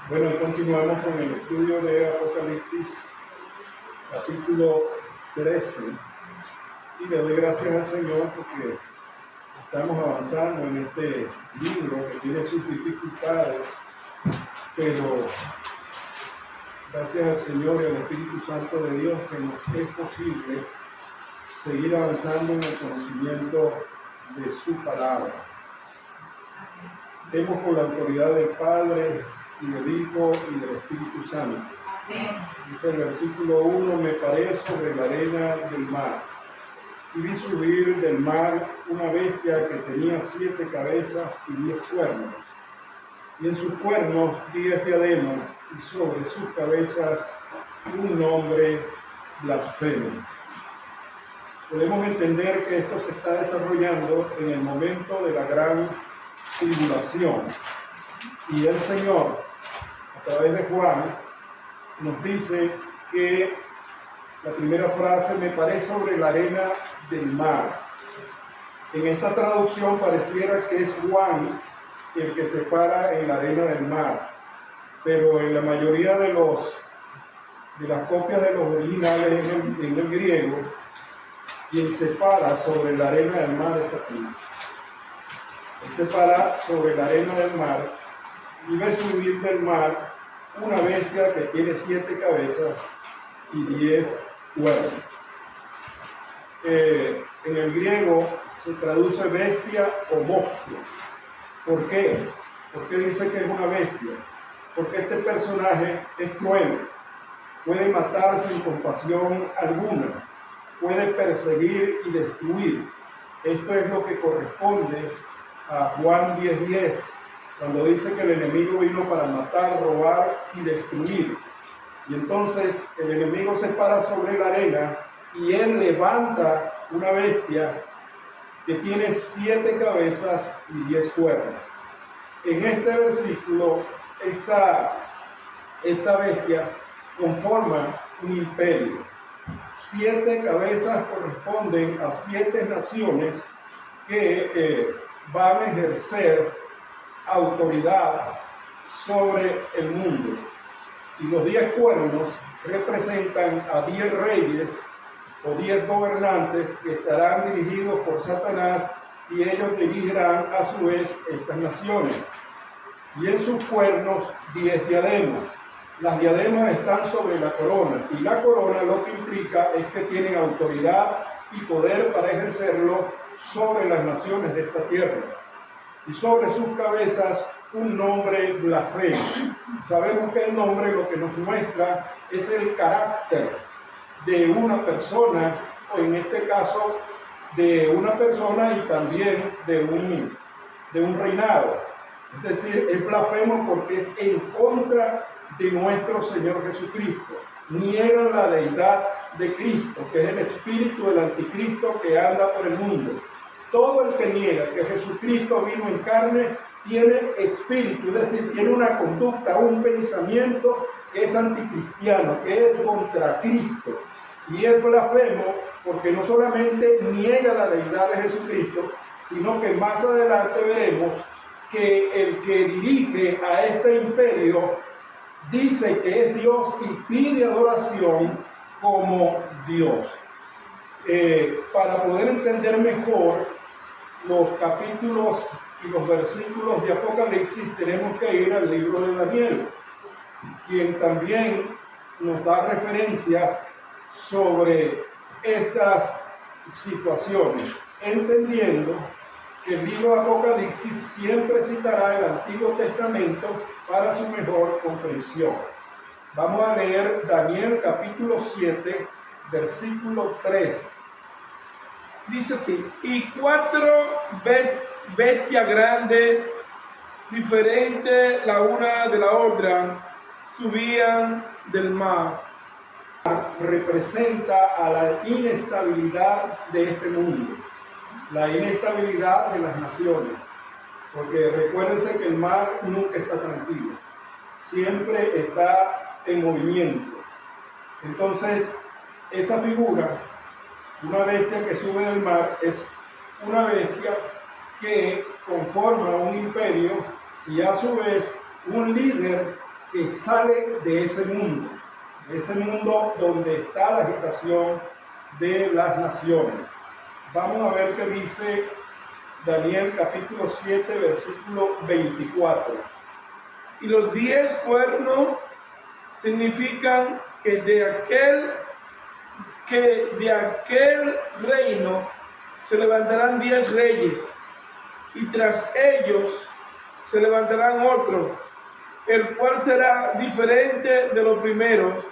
Bueno, continuamos con el estudio de Apocalipsis, capítulo 13. Y le doy gracias al Señor porque estamos avanzando en este libro que tiene sus dificultades, pero gracias al Señor y al Espíritu Santo de Dios que nos es posible seguir avanzando en el conocimiento de su palabra. Hemos con la autoridad del Padre y del Hijo y del Espíritu Santo. Amén. Dice el versículo 1: me paré sobre la arena del mar, y vi subir del mar una bestia que tenía 7 cabezas y 10 cuernos, y en sus cuernos 10 diademas, y sobre sus cabezas un nombre blasfemo. Podemos entender que esto se está desarrollando en el momento de la gran tribulación, y el Señor, a través de Juan, nos dice que la primera frase: me paré sobre la arena del mar. En esta traducción pareciera que es Juan el que se para en la arena del mar, pero en la mayoría de las copias de los originales en el griego, quien se para sobre la arena del mar es Satanás. Él se para sobre la arena del mar y ve subir del mar una bestia que tiene 7 cabezas y 10 cuernos. En el griego se traduce bestia o monstruo. ¿Por qué? ¿Por qué dice que es una bestia? Porque este personaje es cruel, puede matar sin compasión alguna, puede perseguir y destruir. Esto es lo que corresponde a Juan 10:10, cuando dice que el enemigo vino para matar, robar y destruir. Y entonces el enemigo se para sobre la arena y él levanta una bestia que tiene 7 cabezas y 10 cuernos. En este versículo, esta bestia conforma un imperio. 7 cabezas corresponden a 7 naciones que van a ejercer autoridad sobre el mundo. Y los 10 cuernos representan a 10 reyes o 10 gobernantes que estarán dirigidos por Satanás, y ellos dirigirán a su vez estas naciones. Y en sus cuernos 10 diademas. Las diademas están sobre la corona, y la corona lo que implica es que tienen autoridad y poder para ejercerlo sobre las naciones de esta tierra. Y sobre sus cabezas un nombre blasfemo. Sabemos que el nombre lo que nos muestra es el carácter de una persona, o en este caso de una persona y también de un reinado. Es decir, es blasfemo porque es en contra de nuestro Señor Jesucristo. Niegan la deidad de Cristo, que es el espíritu del anticristo que anda por el mundo. Todo el que niega que Jesucristo vino en carne tiene espíritu, es decir, tiene una conducta, un pensamiento que es anticristiano, que es contra Cristo. Y es blasfemo porque no solamente niega la deidad de Jesucristo, sino que más adelante veremos que el que dirige a este imperio dice que es Dios y pide adoración como Dios. Para poder entender mejor los capítulos y los versículos de Apocalipsis, tenemos que ir al libro de Daniel, quien también nos da referencias sobre estas situaciones, entendiendo que el libro de Apocalipsis siempre citará el Antiguo Testamento para su mejor comprensión. Vamos a leer Daniel capítulo 7, versículo 3. Dice así: y 4 bestias grandes, diferentes la una de la otra, subían del mar. Representa a la inestabilidad de este mundo, la inestabilidad de las naciones, porque recuérdense que el mar nunca está tranquilo, siempre está en movimiento. Entonces, esa figura, una bestia que sube del mar, es una bestia que conforma un imperio y a su vez un líder que sale de ese mundo donde está la agitación de las naciones. Vamos a ver qué dice Daniel capítulo 7, versículo 24. Y los 10 cuernos significan que de aquel reino se levantarán 10 reyes, y tras ellos se levantarán otros, el cual será diferente de los primeros,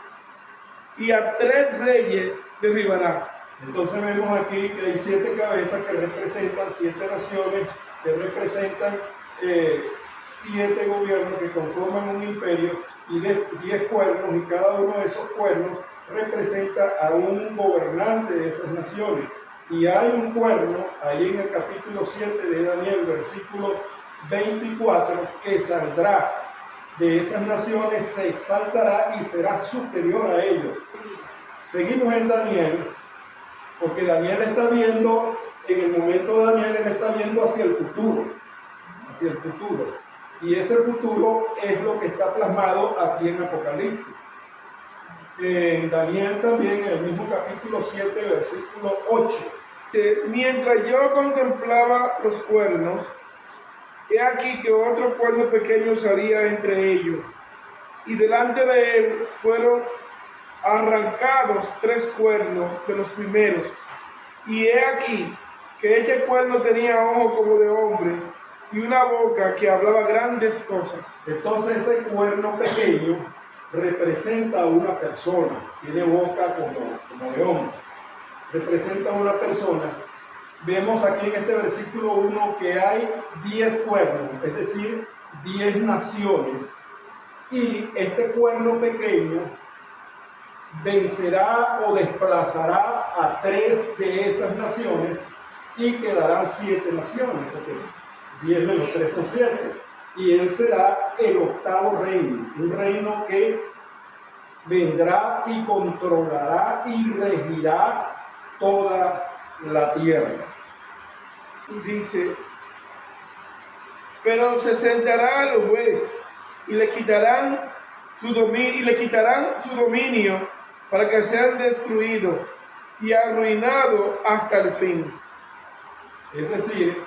y a 3 reyes derribará. Entonces vemos aquí que hay 7 cabezas que representan 7 naciones, que representan 7 gobiernos que conforman un imperio, y 10 cuernos, y cada uno de esos cuernos representa a un gobernante de esas naciones. Y hay un cuerno, ahí en el capítulo 7 de Daniel, versículo 24, que saldrá de esas naciones, se exaltará y será superior a ellos. Seguimos en Daniel, porque Daniel está viendo, en el momento de Daniel, él está viendo hacia el futuro. Y ese futuro es lo que está plasmado aquí en Apocalipsis. En Daniel también, en el mismo capítulo 7, versículo 8. Mientras yo contemplaba los cuernos, he aquí que otro cuerno pequeño salía entre ellos, y delante de él fueron arrancados 3 cuernos de los primeros, y he aquí que este cuerno tenía ojos como de hombre, y una boca que hablaba grandes cosas. Entonces ese cuerno pequeño representa a una persona, tiene boca como de hombre, representa a una persona. Vemos aquí en este versículo 1 que hay 10 cuernos, es decir, 10 naciones, y este cuerno pequeño vencerá o desplazará a 3 de esas naciones y quedarán 7 naciones, porque 10 menos 3 son 7, y él será el 8º reino, un reino que vendrá y controlará y regirá toda la tierra. Y dice, pero se sentará el juez y le quitarán su dominio para que sean destruidos y arruinados hasta el fin. Es decir,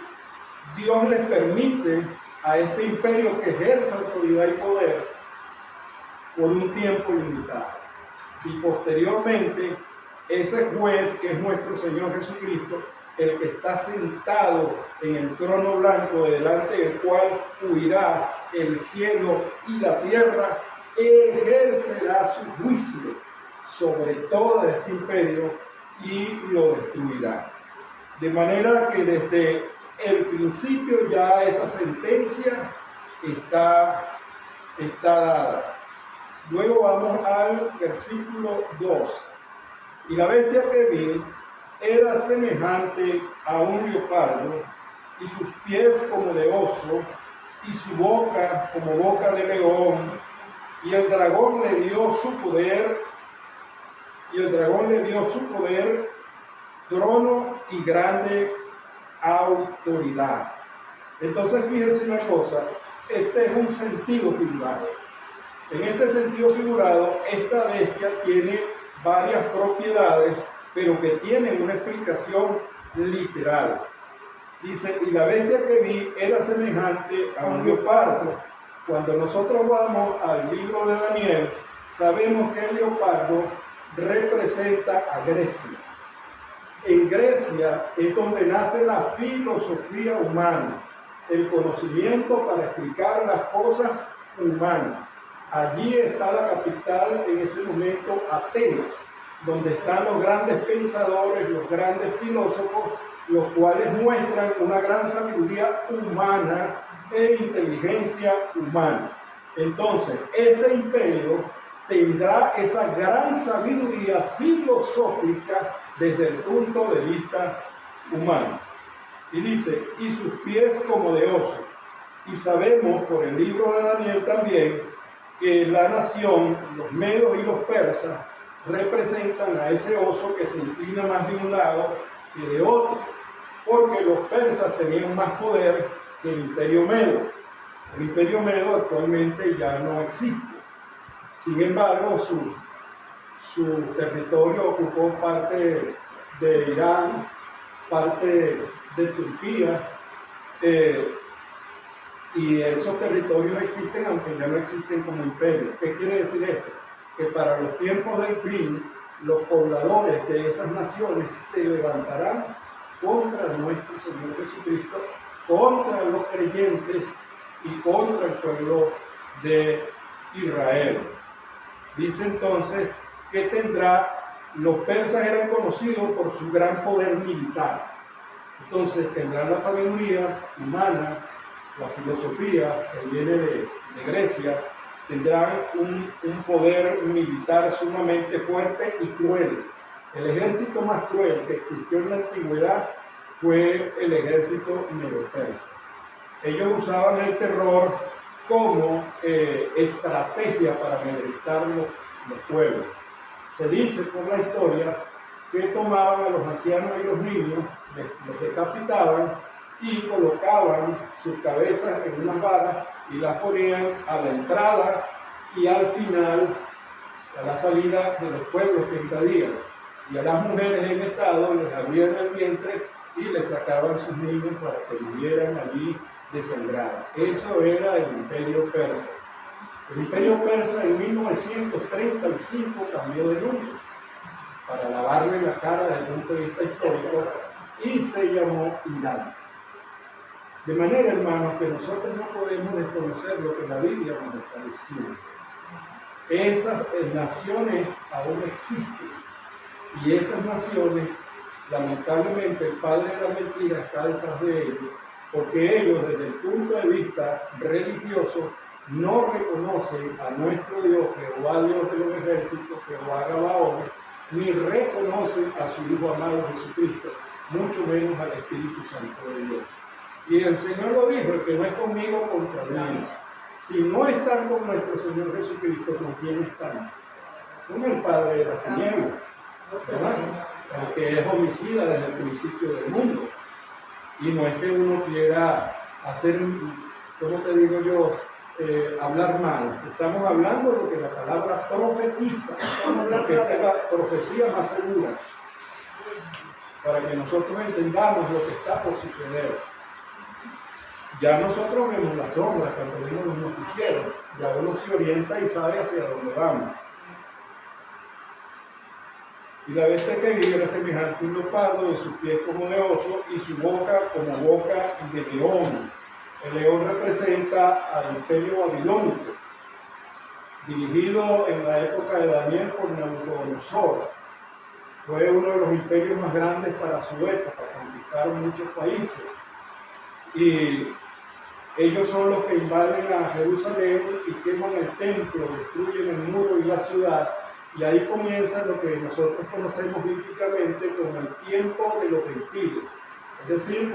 Dios les permite a este imperio que ejerza autoridad y poder por un tiempo limitado. Y posteriormente, ese juez, que es nuestro Señor Jesucristo, el que está sentado en el trono blanco, delante del cual huirá el cielo y la tierra, ejercerá su juicio sobre todo este imperio y lo destruirá. De manera que desde el principio ya esa sentencia está dada. Luego vamos al versículo 2. Y la bestia que vi era semejante a un leopardo, y sus pies como de oso, y su boca como boca de león, y el dragón le dio su poder, trono y grande autoridad. Entonces fíjense una cosa, este es un sentido figurado. En este sentido figurado, esta bestia tiene varias propiedades, pero que tienen una explicación literal. Dice, y la bestia que vi era semejante a un leopardo. Cuando nosotros vamos al libro de Daniel, sabemos que el leopardo representa a Grecia. En Grecia es donde nace la filosofía humana, el conocimiento para explicar las cosas humanas. Allí está la capital en ese momento, Atenas, donde están los grandes pensadores, los grandes filósofos, los cuales muestran una gran sabiduría humana e inteligencia humana. Entonces, este imperio tendrá esa gran sabiduría filosófica desde el punto de vista humano. Y dice, y sus pies como de oso. Y sabemos por el libro de Daniel también que la nación, los medos y los persas, representan a ese oso que se inclina más de un lado que de otro, porque los persas tenían más poder que el imperio medo. El imperio medo actualmente ya no existe. Sin embargo, su territorio ocupó parte de Irán, parte de Turquía, y esos territorios existen, aunque ya no existen como imperio. ¿Qué quiere decir esto? Que para los tiempos del fin, los pobladores de esas naciones se levantarán contra nuestro Señor Jesucristo, contra los creyentes y contra el pueblo de Israel. Dice entonces que los persas eran conocidos por su gran poder militar. Entonces tendrán la sabiduría humana, la filosofía que viene de Grecia, tendrán un poder militar sumamente fuerte y cruel. El ejército más cruel que existió en la antigüedad fue el ejército medo-persa. Ellos usaban el terror como estrategia para amedrentar los pueblos. Se dice por la historia que tomaban a los ancianos y los niños, los decapitaban y colocaban sus cabezas en unas varas y las ponían a la entrada y al final, a la salida de los pueblos que invadían. Y a las mujeres en estado les abrían el vientre y les sacaban sus niños para que murieran allí desangrados. Eso era el imperio persa. El imperio persa en 1935 cambió de nombre para lavarle la cara desde el punto de vista histórico y se llamó Irán. De manera, hermanos, que nosotros no podemos desconocer lo que la Biblia nos está diciendo. Esas naciones aún existen y esas naciones, lamentablemente, el padre de la mentira está detrás de ellos, porque ellos, desde el punto de vista religioso, no reconocen a nuestro Dios, Jehová Dios de los ejércitos, Jehová Gabaón, ni reconocen a su Hijo amado Jesucristo, mucho menos al Espíritu Santo de Dios. Y el Señor lo dijo: el que no es conmigo, contra mí. Si no están con nuestro Señor Jesucristo, ¿con quién están? Con el Padre de la tiniebla, ¿verdad? El que es homicida desde el principio del mundo. Y no es que uno quiera hacer, ¿cómo te digo yo?, hablar mal. Estamos hablando de lo que la palabra profetiza. Estamos hablando de la profecía más segura, para que nosotros entendamos lo que está por suceder. Ya nosotros vemos las sombras cuando vemos los noticieros, ya uno se orienta y sabe hacia dónde vamos. Y la bestia que vi era semejante a un leopardo, de sus pies como de oso, y su boca como boca de león. El león representa al imperio babilónico, dirigido en la época de Daniel por Nabucodonosor. Fue uno de los imperios más grandes para su época, conquistaron muchos países. Y ellos son los que invaden a Jerusalén y queman el templo, destruyen el muro y la ciudad. Y ahí comienza lo que nosotros conocemos bíblicamente como el tiempo de los gentiles. Es decir,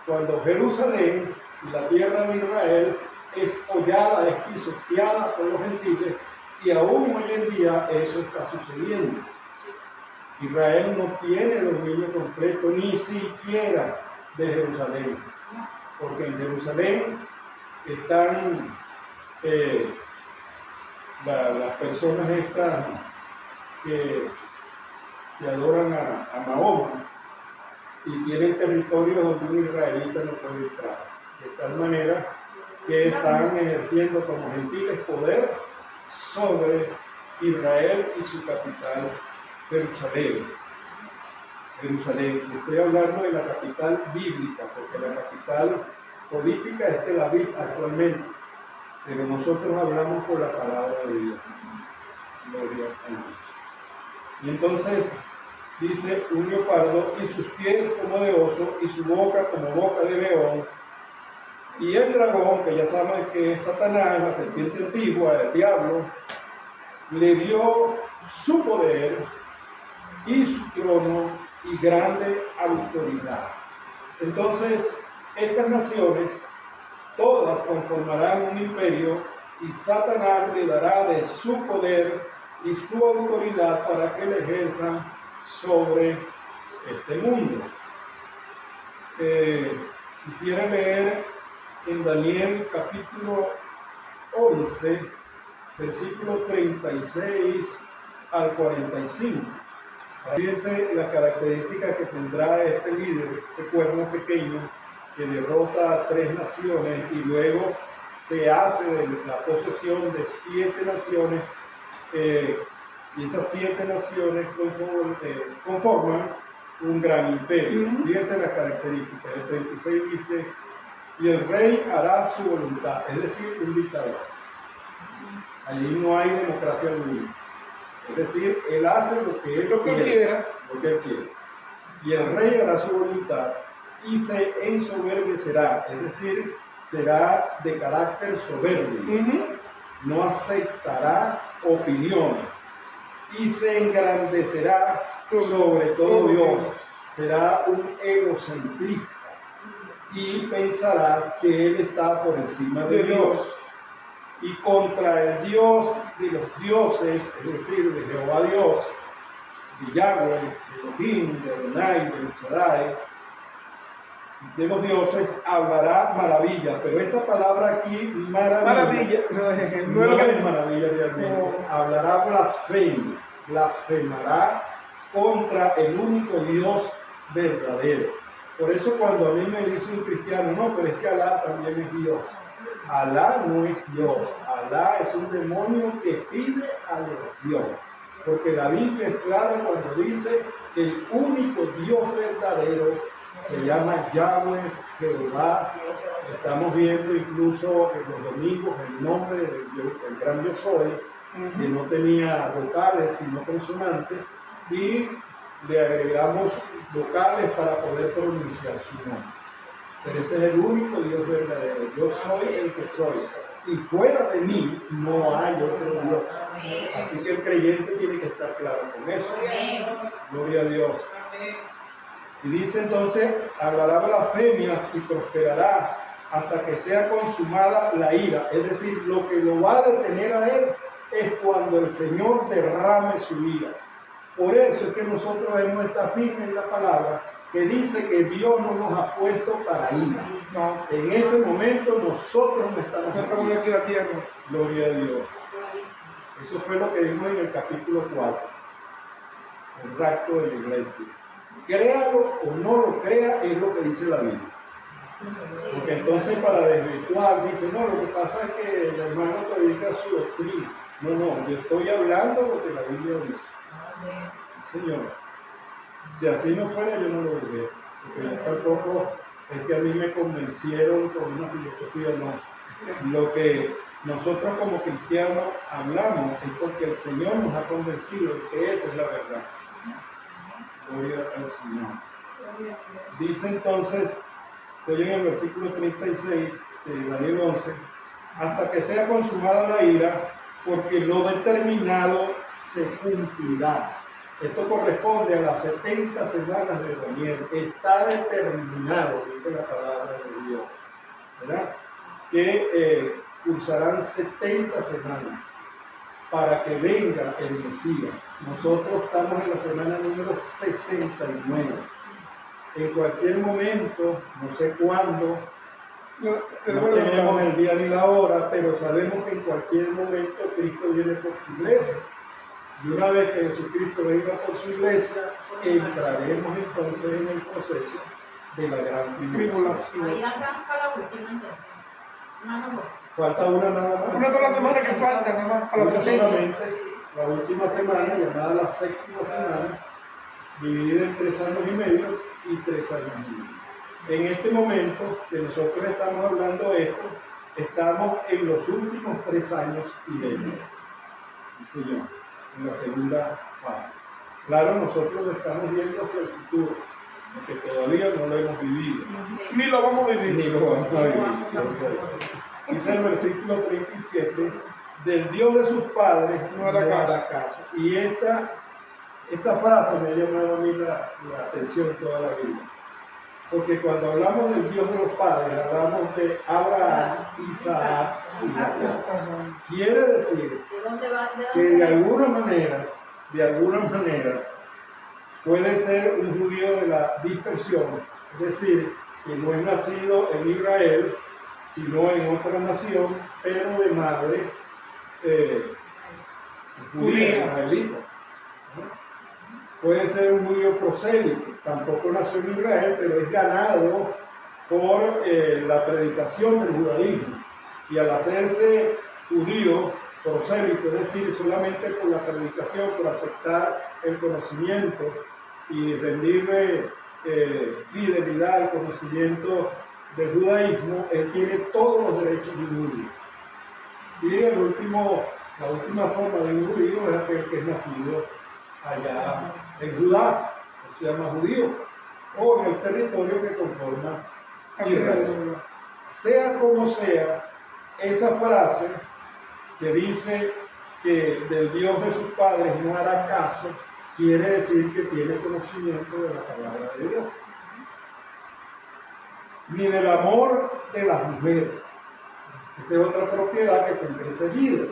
cuando Jerusalén y la tierra de Israel es hollada, es pisoteada por los gentiles, y aún hoy en día eso está sucediendo. Israel no tiene dominio completo ni siquiera de Jerusalén, porque en Jerusalén están las personas estas que adoran a Mahoma y tienen territorio donde un israelita no puede entrar, de tal manera que están ejerciendo como gentiles poder sobre Israel y su capital Jerusalén. Estoy hablando de la capital bíblica, porque la capital política es Tel Aviv actualmente, pero nosotros hablamos por la palabra de Dios. Gloria a Dios. Y entonces dice: un leopardo, y sus pies como de oso, y su boca como boca de león. Y el dragón, que ya saben que es Satanás, la serpiente antigua, el diablo, le dio su poder y su trono y grande autoridad. Entonces, estas naciones todas conformarán un imperio, y Satanás le dará de su poder y su autoridad para que le ejerzan sobre este mundo. Quisiera leer en Daniel capítulo 11, versículo 36 al 45. Fíjense la característica que tendrá este líder, ese cuerno pequeño que derrota a 3 naciones y luego se hace de la posesión de 7 naciones, y esas 7 naciones conforman un gran imperio. Fíjense las características. El 36 dice: y el rey hará su voluntad, es decir, un dictador. Allí no hay democracia alguna. Es decir, él hace lo que él quiera. Lo que él quiere. Y el rey hará su voluntad y se ensoberbecerá, es decir, será de carácter soberbio. No aceptará opiniones y se engrandecerá sobre todo Dios. Será un egocentrista y pensará que él está por encima de Dios. Y contra el Dios de los dioses, es decir, de Jehová Dios, de Yahweh, de Elohim, de Adonai, de Shaddai, de los dioses, hablará maravilla. Pero esta palabra aquí, maravilla, no es maravilla realmente. No. Hablará blasfemia, blasfemará contra el único Dios verdadero. Por eso cuando a mí me dice un cristiano, no, pero es que Alá también es Dios. Alá no es Dios. Alá es un demonio que pide adoración. Porque la Biblia es clara cuando dice que el único Dios verdadero se llama Yahweh, Jehová. Estamos viendo incluso en los domingos el nombre del gran Yo Soy, que no tenía vocales sino consonantes, y le agregamos vocales para poder pronunciar su nombre. Pero ese es el único Dios verdadero. Yo soy el que soy. Y fuera de mí no hay otro Dios. Así que el creyente tiene que estar claro con eso. Gloria a Dios. Y dice entonces, hablará blasfemias y prosperará hasta que sea consumada la ira. Es decir, lo que lo va a detener a él es cuando el Señor derrame su ira. Por eso es que nosotros debemos estar firmes en la palabra, que dice que Dios no nos ha puesto para ira. No, en ese momento nosotros no estamos aquí en la tierra. Gloria a Dios. Eso fue lo que vimos en el capítulo 4. El rapto de la iglesia. Créalo o no lo crea, es lo que dice la Biblia. Porque entonces para desvirtuar, dice, no, lo que pasa es que el hermano predica su doctrina. No, yo estoy hablando lo que la Biblia dice. Señor, si así no fuera, yo no lo diría. Porque yo tampoco es que a mí me convencieron con una filosofía, no. Lo que nosotros como cristianos hablamos es porque el Señor nos ha convencido de que esa es la verdad. Gloria al Señor. Dice entonces, estoy en el versículo 36 de Daniel 11, hasta que sea consumada la ira, porque lo determinado se cumplirá. Esto corresponde a las 70 semanas de Daniel. Está determinado, dice la palabra de Dios, ¿verdad? Que cursarán 70 semanas para que venga el Mesías. Nosotros estamos en la semana número 69. En cualquier momento, no sé cuándo, no tenemos el día ni la hora, pero sabemos que en cualquier momento Cristo viene por su iglesia. Y una vez que Jesucristo venga por su iglesia, entraremos entonces en el proceso de la gran tribulación. Ahí arranca la última entonces. Falta una nada más. Una sola semana que falta, nada más para una solamente, la última semana, llamada la séptima semana, dividida en 3 años y medio y 3 años y medio. En este momento que nosotros estamos hablando de esto, estamos en los últimos 3 años y medio. Sí, señor, en la segunda fase. Claro, nosotros lo estamos viendo hacia el futuro, porque todavía no lo hemos vivido. Ni lo vamos a vivir. Ni lo vamos a vivir. Dice el versículo 37, del Dios de sus padres no hará caso. Y esta frase me ha llamado a mí la atención toda la vida. Porque cuando hablamos del Dios de los padres, hablamos de Abraham, Isaac y Jacob. Quiere decir que de alguna manera, puede ser un judío de la dispersión, es decir, que no es nacido en Israel, sino en otra nación, pero de madre judía, israelita. ¿No? Puede ser un judío prosélito, tampoco nació en Israel, pero es ganado por la predicación del judaísmo. Y al hacerse judío prosélito, es decir, solamente por la predicación, por aceptar el conocimiento y rendirle fidelidad al conocimiento del judaísmo, él tiene todos los derechos de un judío. Y la última forma de un judío es aquel que es nacido allá en Judá, que se llama judío, o en el territorio que conforma Israel. Sea como sea, esa frase que dice que del Dios de sus padres no hará caso, quiere decir que tiene conocimiento de la palabra de Dios. Ni del amor de las mujeres. Esa es otra propiedad que tendré seguida.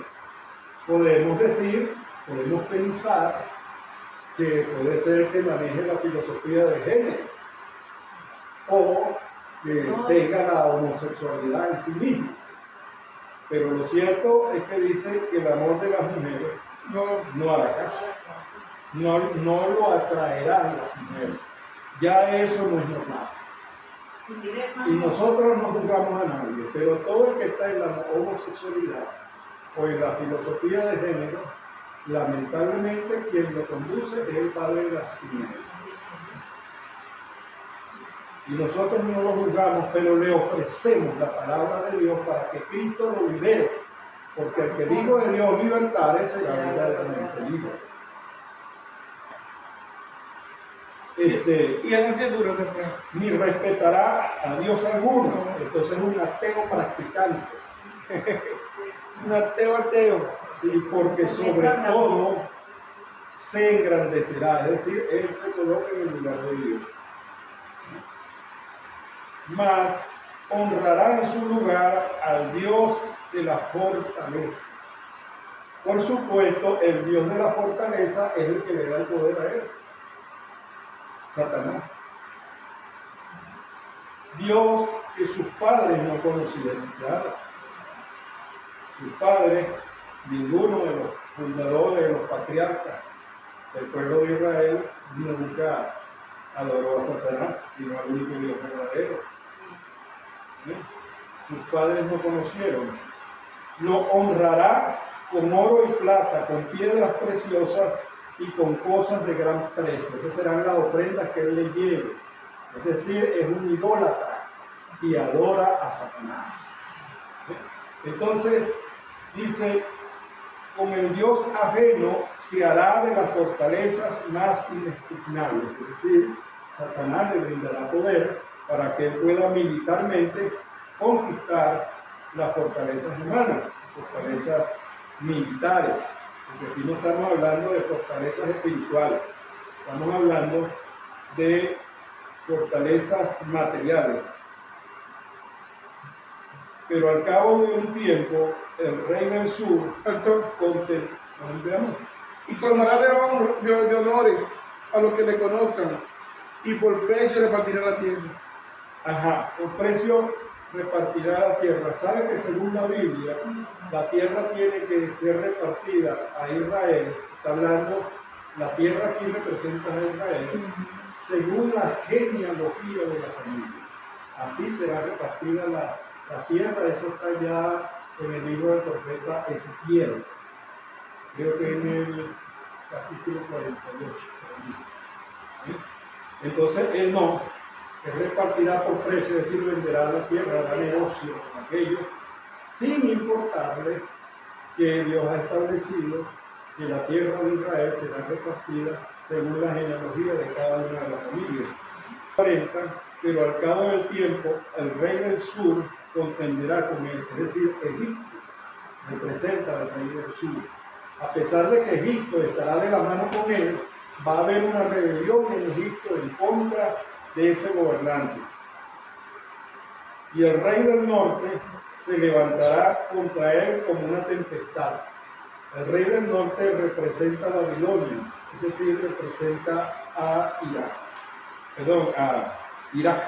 Podemos decir, podemos pensar que puede ser que maneje la filosofía de género o que tenga la homosexualidad en sí mismo. Pero lo cierto es que dice que el amor de las mujeres no hará caso, no lo atraerán las mujeres. Ya eso no es normal. Y nosotros no juzgamos a nadie, pero todo el que está en la homosexualidad o en la filosofía de género, lamentablemente quien lo conduce es el padre de las tinieblas. Y nosotros no lo juzgamos, pero le ofrecemos la palabra de Dios para que Cristo lo libere, porque el que dijo de Dios libertad será verdaderamente libre. Y a las duras después. Ni respetará a Dios alguno, entonces es un ateo practicante. Un ateo. Sí, porque sobre todo se engrandecerá, es decir, él se coloca en el lugar de Dios. Mas honrará en su lugar al Dios de las fortalezas. Por supuesto, el Dios de la fortaleza es el que le da el poder a él. Satanás. Dios que sus padres no conocieron, claro. Sus padres, ninguno de los fundadores, de los patriarcas del pueblo de Israel, nunca adoró a Satanás, sino al único Dios verdadero. ¿Sí? Sus padres no conocieron. Lo honrará con oro y plata, con piedras preciosas y con cosas de gran precio. Esas serán las ofrendas que él le lleve. Es decir, es un idólatra y adora a Satanás. Entonces, dice, con el Dios ajeno se hará de las fortalezas más inexpugnables. Es decir, Satanás le brindará poder para que él pueda militarmente conquistar las fortalezas humanas, fortalezas militares. Porque aquí no estamos hablando de fortalezas espirituales, estamos hablando de fortalezas materiales. Pero al cabo de un tiempo, el rey del sur y colmará de honores a los que le conozcan, y por precio repartirá la tierra. Ajá, por precio repartirá la tierra. ¿Sabe que según la Biblia, la tierra tiene que ser repartida a Israel? Está hablando, la tierra aquí representa a Israel, según la genealogía de la familia. Así será repartida la tierra. Eso está ya en el libro del profeta Ezequiel, creo que en el capítulo 48. ¿Sí? Entonces él repartirá por precio, es decir, venderá la tierra, hará negocio con aquello, sin importarle que Dios ha establecido que la tierra de Israel será repartida según la genealogía de cada una de las familias. 40, pero al cabo del tiempo, el rey del sur contenderá con él, es decir, Egipto representa al rey del sur. A pesar de que Egipto estará de la mano con él, va a haber una rebelión en Egipto en contra de ese gobernante. Y el rey del norte se levantará contra él como una tempestad. El rey del norte representa a Babilonia, es decir, representa a Irak,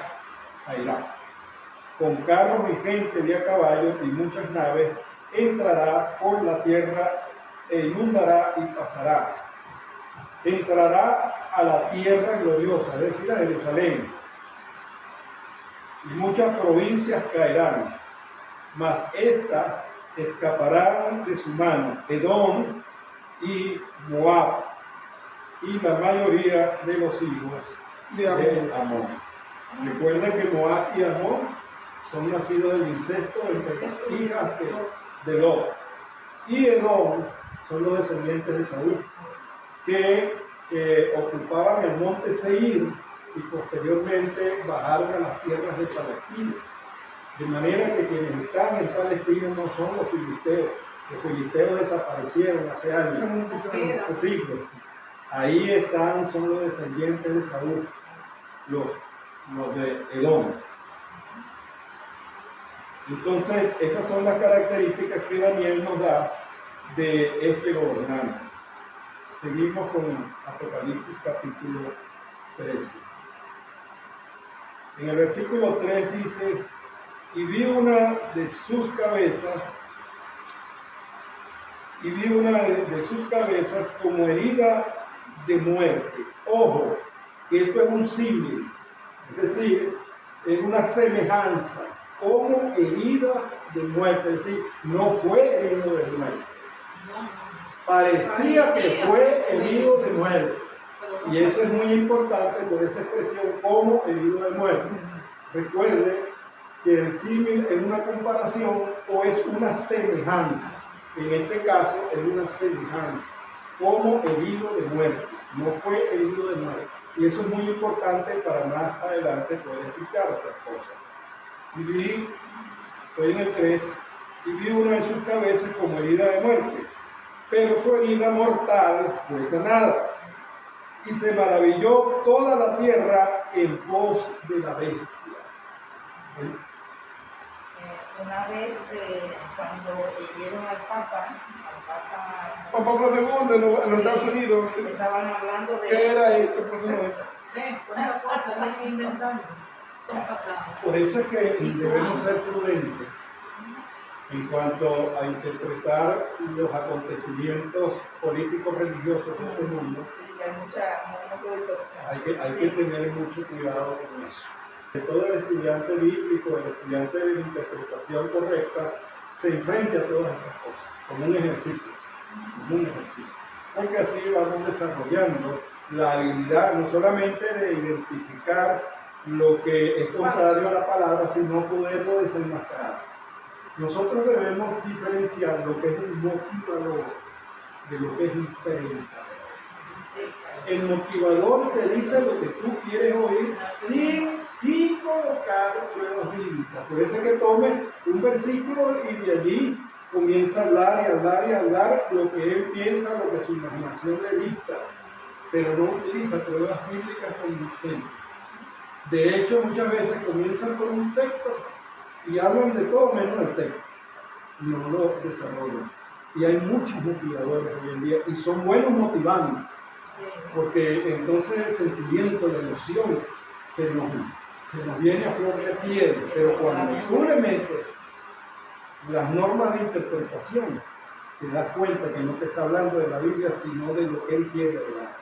con carros y gente de a caballo y muchas naves entrará por la tierra e inundará y pasará. Entrará a la tierra gloriosa, es decir, a Jerusalén, y muchas provincias caerán, mas éstas escaparán de su mano, Edom y Moab, y la mayoría de los hijos de Amón. Recuerden que Moab y Amón son nacidos del incesto entre las hijas de Lot. Y Edom son los descendientes de Saúl, que ocupaban el monte Seir y posteriormente bajaron a las tierras de Palestina. De manera que quienes están en Palestina no son los filisteos. Los filisteos desaparecieron hace años, hace siglos. Ahí están, son los descendientes de Saúl, los de Edom. Entonces, esas son las características que Daniel nos da de este gobernante. Seguimos con Apocalipsis capítulo 13. En el versículo 3 dice: y vi una de sus cabezas como herida de muerte. Ojo, que esto es un símil, es decir, es una semejanza, como herida de muerte, es decir, no fue herido de muerte. Parecía que fue herido de muerte. Y eso es muy importante por esa expresión, como herido de muerte. Recuerde que el símil es una comparación o es una semejanza. En este caso es una semejanza, como herido de muerte. No fue herido de muerte. Y eso es muy importante para más adelante poder explicar otras cosas. Y vi, estoy en el 3, y vi una de sus cabezas como herida de muerte, pero su herida mortal fue sanada. Y se maravilló toda la tierra en pos de la bestia. Una vez, cuando eligieron al Papa Juan Pablo II en los Estados Unidos, estaban hablando de... ¿qué era eso? ¿Por qué no es? Una cosa, no hay inventando. Por eso es que debemos ser prudentes en cuanto a interpretar los acontecimientos políticos religiosos de este mundo. Hay que tener mucho cuidado con eso. Todo el estudiante bíblico, el estudiante de la interpretación correcta, se enfrenta a todas estas cosas, como un ejercicio, porque así vamos desarrollando la habilidad no solamente de identificar lo que es contrario a la palabra, sino poderlo desenmascarar. Nosotros debemos diferenciar lo que es un motivador de lo que es un predicador. El motivador te dice lo que tú quieres oír sin colocar pruebas bíblicas. Puede ser que tome un versículo y de allí comienza a hablar lo que él piensa, lo que su imaginación le dicta, pero no utiliza pruebas bíblicas convincentes. De hecho, muchas veces comienzan con un texto y hablan de todo menos del texto. No lo desarrollan. Y hay muchos motivadores hoy en día y son buenos motivando, porque entonces el sentimiento, la emoción se nos viene a flor de piel, pero cuando tú le metes las normas de interpretación, te das cuenta que no te está hablando de la Biblia, sino de lo que él quiere hablar.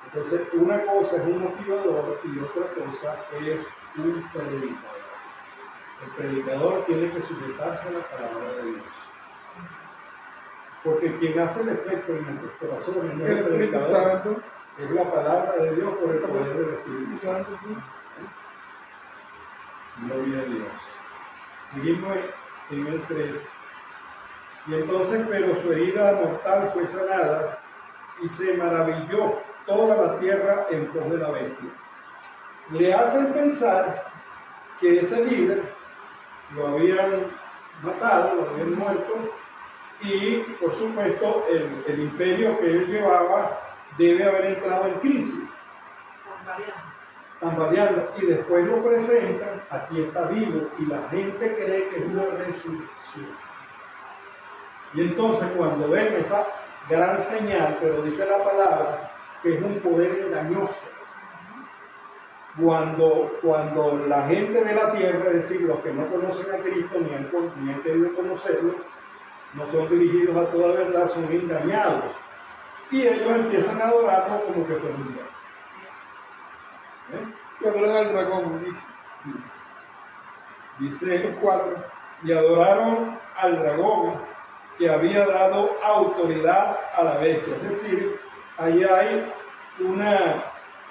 Entonces, una cosa es un motivador y otra cosa es un predicador. El predicador tiene que sujetarse a la palabra de Dios. Porque quien hace el efecto en nuestros corazones no es el predicador, es la palabra de Dios por el poder del Espíritu Santo. Gloria a Dios. Seguimos en el 3. Y entonces, pero su herida mortal fue sanada y se maravilló toda la tierra en pos de la bestia. Le hacen pensar que ese líder lo habían matado, lo habían muerto, y por supuesto el imperio que él llevaba debe haber entrado en crisis, tambaleando, y después lo presentan, aquí está vivo, y la gente cree que es una resurrección. Y entonces cuando ven esa gran señal, pero dice la palabra que es un poder engañoso, cuando la gente de la tierra, es decir, los que no conocen a Cristo ni han querido conocerlo, no son dirigidos a toda verdad, son engañados. Y ellos empiezan a adorarlo como que fue un diablo. Que adoran al dragón, dice. Dice El 4. y adoraron al dragón que había dado autoridad a la bestia. Es decir, ahí hay una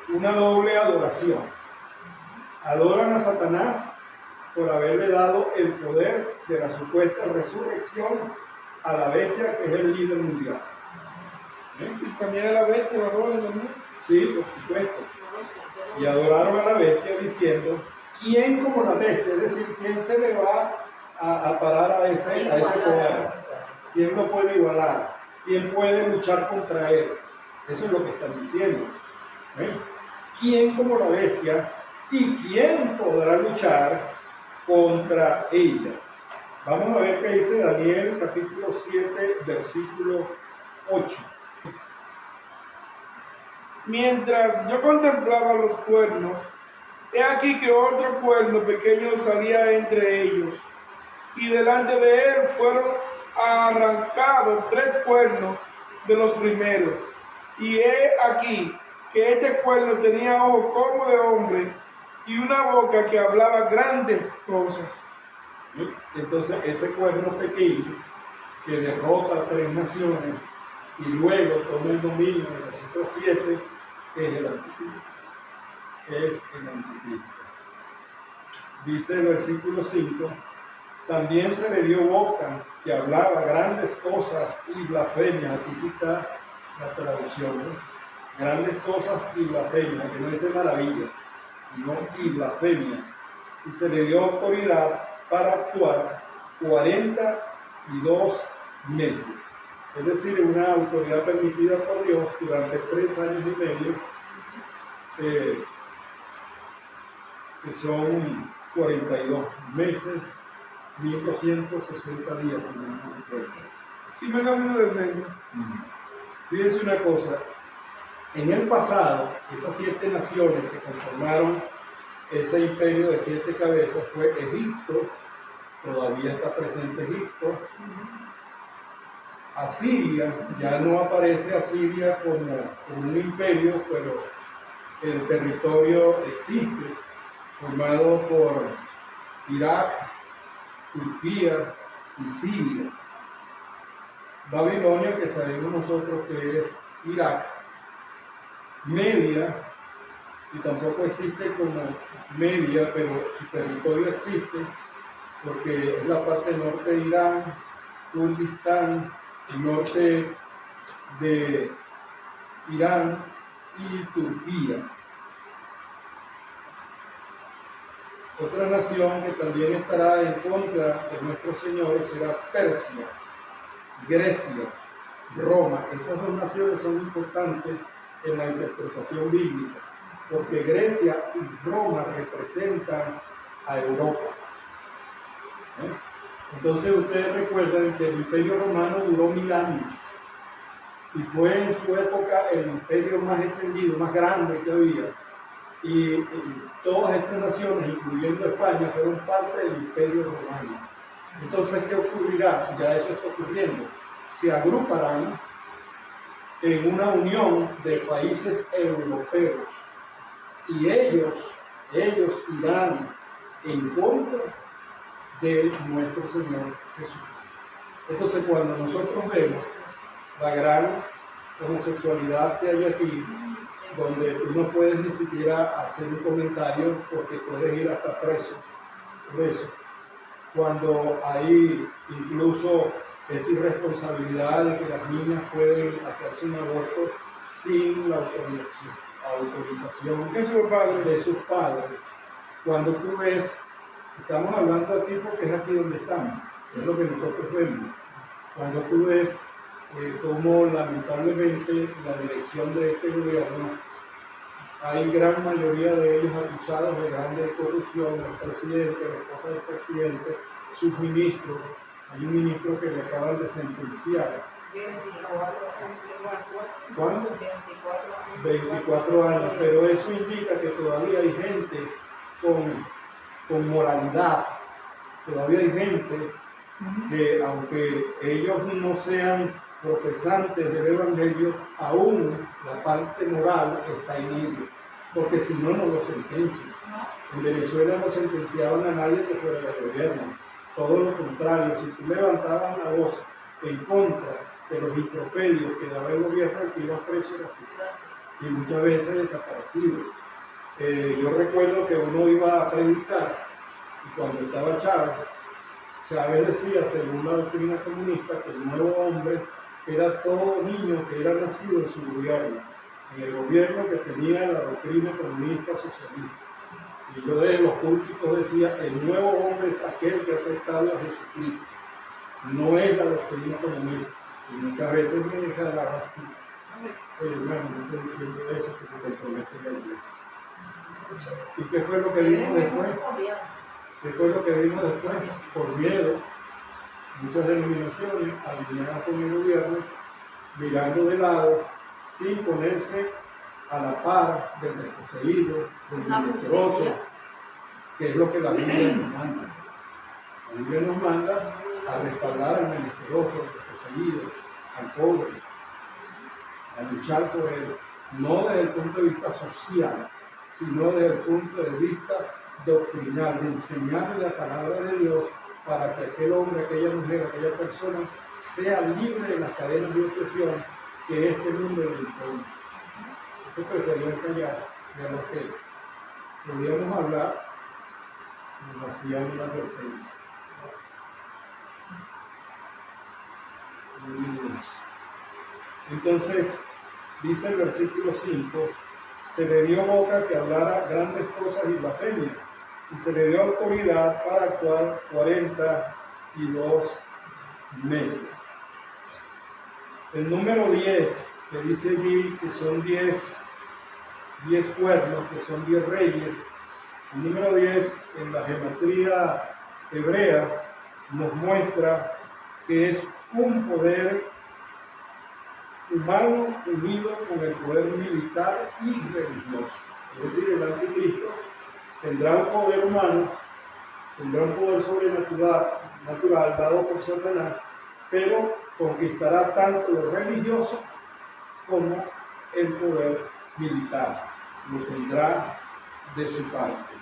doble adoración. Adoran a Satanás por haberle dado el poder de la supuesta resurrección a la bestia que es el líder mundial. Y también a la bestia lo adoran también. Sí, por supuesto. Y adoraron a la bestia diciendo, ¿quién como la bestia? Es decir, ¿quién se le va a parar a ese poder? ¿Quién lo puede igualar? ¿Quién puede luchar contra él? Eso es lo que están diciendo. ¿Quién como la bestia? ¿Y quién podrá luchar contra ella? Vamos a ver qué dice Daniel capítulo 7, versículo 8. Mientras yo contemplaba los cuernos, he aquí que otro cuerno pequeño salía entre ellos, y delante de él fueron arrancados 3 cuernos de los primeros. Y he aquí que este cuerno tenía ojos como de hombre y una boca que hablaba grandes cosas. Entonces ese cuerno pequeño que derrota a 3 naciones y luego toma el dominio de las otras 7 es el anticristo. Es el anticristo. Dice el versículo 5, también se le dio boca que hablaba grandes cosas y blasfemias. Aquí sí está la traducción, ¿no? Grandes cosas y blasfemias, que no dice maravillas, sino y blasfemias. Y se le dio autoridad para actuar 42 meses. Es decir, una autoridad permitida por Dios durante 3 años y medio, que son 42 meses, 1260 días. Si me das una decena. Fíjense una cosa, en el pasado, esas 7 naciones que conformaron ese imperio de 7 cabezas fue Egipto, todavía está presente Egipto. Asiria, ya no aparece Asiria como un imperio, pero el territorio existe, formado por Irak, Turquía y Siria. Babilonia, que sabemos nosotros que es Irak, Media, y tampoco existe como Media, pero su territorio existe, porque es la parte norte de Irán, Kurdistán, el norte de Irán y Turquía. Otra nación que también estará en contra de nuestro Señor será Persia, Grecia, Roma. Esas 2 naciones son importantes en la interpretación bíblica, porque Grecia y Roma representan a Europa. Entonces ustedes recuerdan que el Imperio Romano duró 1000 años y fue en su época el imperio más extendido, más grande que había. Y todas estas naciones, incluyendo España, fueron parte del Imperio Romano. Entonces, ¿qué ocurrirá? Ya eso está ocurriendo. Se agruparán en una unión de países europeos y ellos irán en contra de nuestro Señor Jesús. Entonces, cuando nosotros vemos la gran homosexualidad que hay aquí, donde tú no puedes ni siquiera hacer un comentario porque puedes ir hasta preso por eso, cuando hay incluso esa irresponsabilidad de que las niñas pueden hacerse un aborto sin la autorización de sus padres. Cuando tú ves, estamos hablando aquí porque es aquí donde estamos, es lo que nosotros vemos. Cuando tú ves cómo lamentablemente la dirección de este gobierno, hay gran mayoría de ellos acusados de grande corrupción, el presidente, la esposa del presidente, sus ministros. Hay un ministro que le acaban de sentenciar. 24 ¿Cuándo? 24 años, pero eso indica que todavía hay gente con moralidad, todavía hay gente que aunque ellos no sean profesantes del Evangelio, aún la parte moral está en ellos, porque si no, no lo sentencian. En Venezuela no sentenciaban a nadie que fuera del gobierno, todo lo contrario, si tú levantabas la voz en contra de los improperios que daba el gobierno, el que iba preso era tú, y muchas veces desaparecido. Yo recuerdo que uno iba a predicar, y cuando estaba Chávez decía, según la doctrina comunista, que el nuevo hombre era todo niño que era nacido en su gobierno, en el gobierno que tenía la doctrina comunista socialista. Y yo desde los púlpitos decía, el nuevo hombre es aquel que ha aceptado a Jesucristo, no es la doctrina comunista. Y muchas veces me dejan la razón. Hermano, no estoy diciendo eso porque te promete la iglesia. ¿Y qué fue lo que vimos después? ¿Qué fue lo que vimos después? Por miedo, muchas denominaciones alineadas con el gobierno, mirando de lado, sin ponerse a la par del desposeído, del menesteroso, que es lo que la Biblia nos manda. La Biblia nos manda a respaldar al menesteroso, al desposeído, al pobre, a luchar por él, no desde el punto de vista social, sino desde el punto de vista doctrinal, de enseñarle la palabra de Dios para que aquel hombre, aquella mujer, aquella persona sea libre de las cadenas de opresión que este mundo le impone. Eso prefería callarse, de lo que podíamos hablar, nos hacían una advertencia. Entonces, dice el versículo 5, se le dio boca que hablara grandes cosas y blasfemias, y se le dio autoridad para actuar 42 meses. El número 10, que dice allí que son 10 cuernos, que son 10 reyes, el número 10 en la geometría hebrea nos muestra que es un poder humano unido con el poder militar y religioso. Es decir, el anticristo tendrá un poder humano, tendrá un poder sobrenatural dado por Satanás, pero conquistará tanto lo religioso como el poder militar. Lo tendrá de su parte.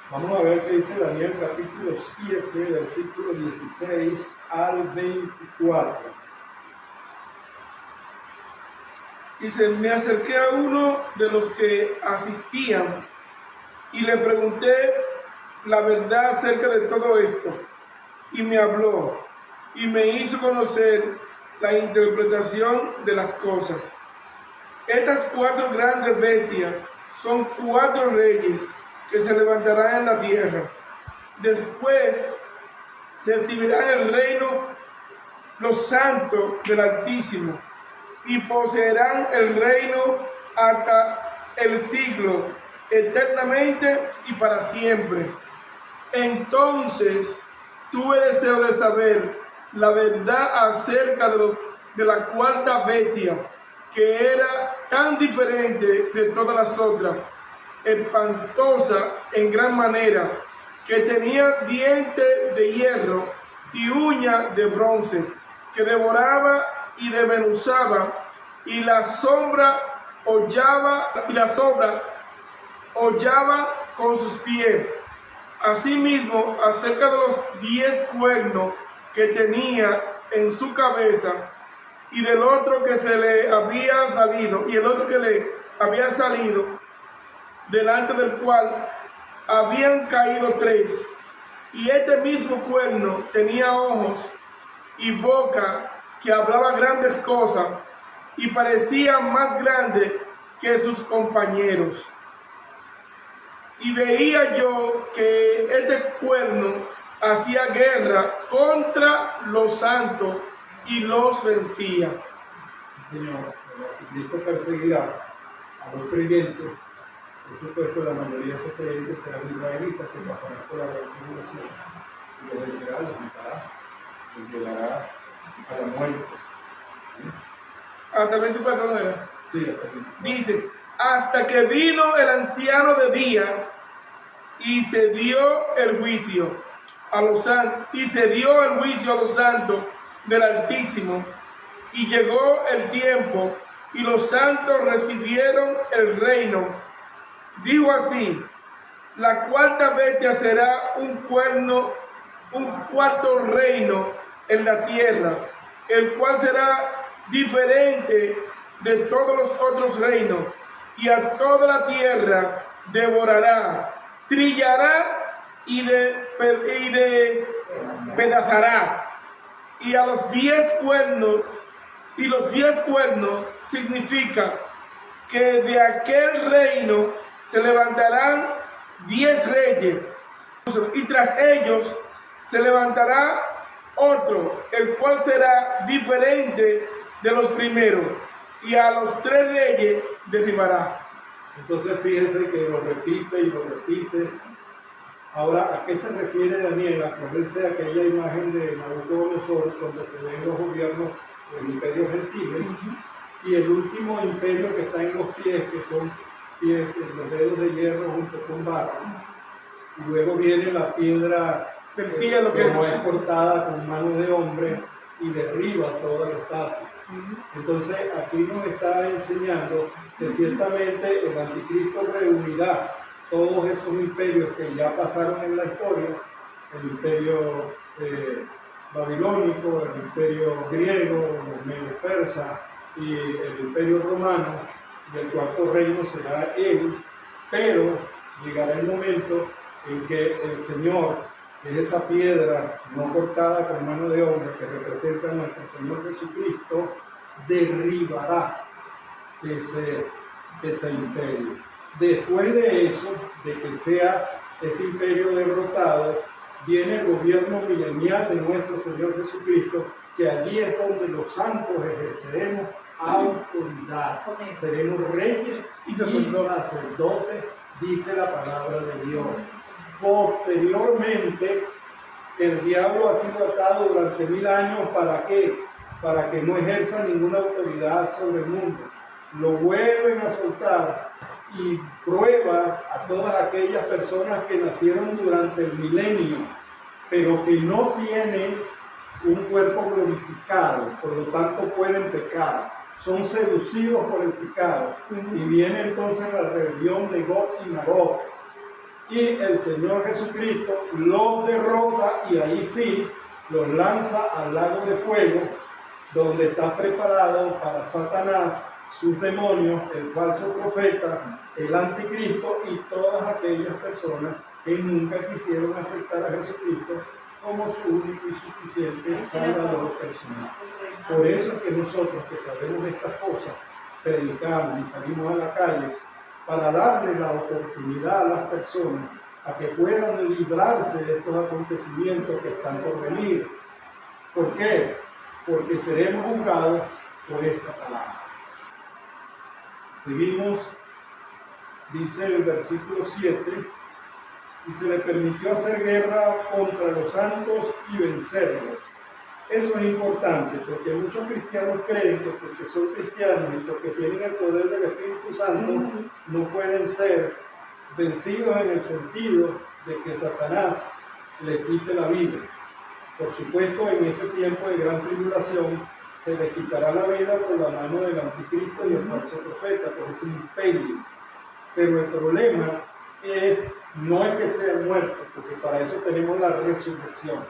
Vamos a ver qué dice Daniel capítulo 7, versículo 16 al 24. Dice, me acerqué a uno de los que asistían y le pregunté la verdad acerca de todo esto. Y me habló y me hizo conocer la interpretación de las cosas. Estas 4 grandes bestias son 4 reyes que se levantarán en la tierra. Después recibirán el reino los santos del Altísimo y poseerán el reino hasta el siglo, eternamente y para siempre. Entonces tuve deseo de saber la verdad acerca de la 4ª bestia, que era tan diferente de todas las otras, espantosa en gran manera, que tenía dientes de hierro y uñas de bronce, que devoraba y desmenuzaba, y la sombra hollaba con sus pies. Asimismo, acerca de los 10 cuernos que tenía en su cabeza, y del otro que se le había salido, y el otro que le había salido, delante del cual habían caído 3. Y este mismo cuerno tenía ojos y boca que hablaba grandes cosas, y parecía más grande que sus compañeros. Y veía yo que este cuerno hacía guerra contra los santos y los vencía. Sí, Señor, Cristo perseguirá a los creyentes. Por supuesto, la mayoría de esos creyentes serán israelitas que pasarán por la gran tribulación y los vencerá, los matará, los llevará a la muerte. Hasta 24 no era. Sí, hasta 24. Dice, hasta que vino el anciano de días y se dio el juicio, a los santos, y se dio el juicio a los santos del Altísimo, y llegó el tiempo, y los santos recibieron el reino. Dijo así: la cuarta bestia será un cuarto reino en la tierra, el cual será diferente de todos los otros reinos, y a toda la tierra devorará, trillará y despedazará. Y a los 10 cuernos, y los 10 cuernos significa que de aquel reino se levantarán 10 reyes, y tras ellos se levantará otro, el cual será diferente de los primeros, y a los 3 reyes derribará. Entonces fíjense que lo repite y lo repite. Ahora, ¿a qué se refiere Daniel? A ponerse aquella imagen de Nabucodonosor, donde se ven los gobiernos del imperio gentil, y el último imperio que está en los pies, que son pies, los dedos de hierro junto con barro. Y luego viene la piedra del cielo que no es cortada con mano de hombre y derriba toda la estatua. Entonces aquí nos está enseñando que ciertamente el anticristo reunirá todos esos imperios que ya pasaron en la historia, el imperio babilónico, el imperio griego, el medio persa y el imperio romano, y el cuarto reino será él, pero llegará el momento en que el Señor, que es esa piedra no cortada con mano de hombre que representa a nuestro Señor Jesucristo, derribará ese imperio. Después de eso, de que sea ese imperio derrotado, viene el gobierno milenial de nuestro Señor Jesucristo, que allí es donde los santos ejerceremos autoridad, seremos reyes y sacerdotes, dice la palabra de Dios. Posteriormente, el diablo ha sido atado durante 1000 años. ¿Para qué? Para que no ejerza ninguna autoridad sobre el mundo. Lo vuelven a soltar y prueba a todas aquellas personas que nacieron durante el milenio, pero que no tienen un cuerpo glorificado, por lo tanto pueden pecar, son seducidos por el pecado, y viene entonces la rebelión de Gog y Magog, y el Señor Jesucristo los derrota, y ahí sí los lanza al lago de fuego, donde está preparado para Satanás, sus demonios, el falso profeta, el anticristo y todas aquellas personas que nunca quisieron aceptar a Jesucristo como su único y suficiente Salvador personal. Por eso es que nosotros, que sabemos de estas cosas, predicamos y salimos a la calle para darle la oportunidad a las personas a que puedan librarse de estos acontecimientos que están por venir. ¿Por qué? Porque seremos juzgados por esta palabra. Seguimos, dice el versículo 7, y se le permitió hacer guerra contra los santos y vencerlos. Eso es importante, porque muchos cristianos creen que porque son cristianos y porque tienen el poder del Espíritu Santo, no pueden ser vencidos en el sentido de que Satanás les quite la vida. Por supuesto, en ese tiempo de gran tribulación, se les quitará la vida por la mano del anticristo y el falso profeta, por ese imperio. Pero el problema no es que sean muertos, porque para eso tenemos la resurrección.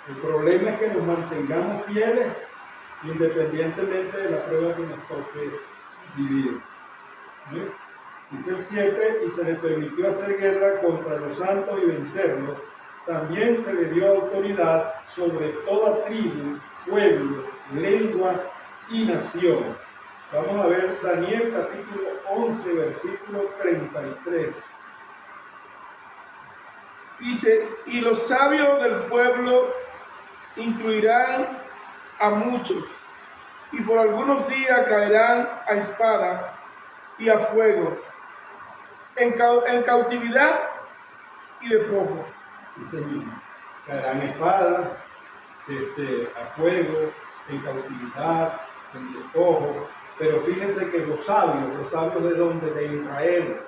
El problema es que nos mantengamos fieles independientemente de la prueba que nos toque vivir. ¿Sí? Dice el 7, y se le permitió hacer guerra contra los santos y vencerlos. También se le dio autoridad sobre toda tribu, pueblo, lengua y nación. Vamos a ver Daniel capítulo 11, versículo 33. Dice: y los sabios del pueblo instruirán a muchos, y por algunos días caerán a espada y a fuego, en cautividad y despojo. Dice mismo, caerán espada, a fuego, en cautividad, en despojo. Pero fíjense que los sabios de donde, de Israel,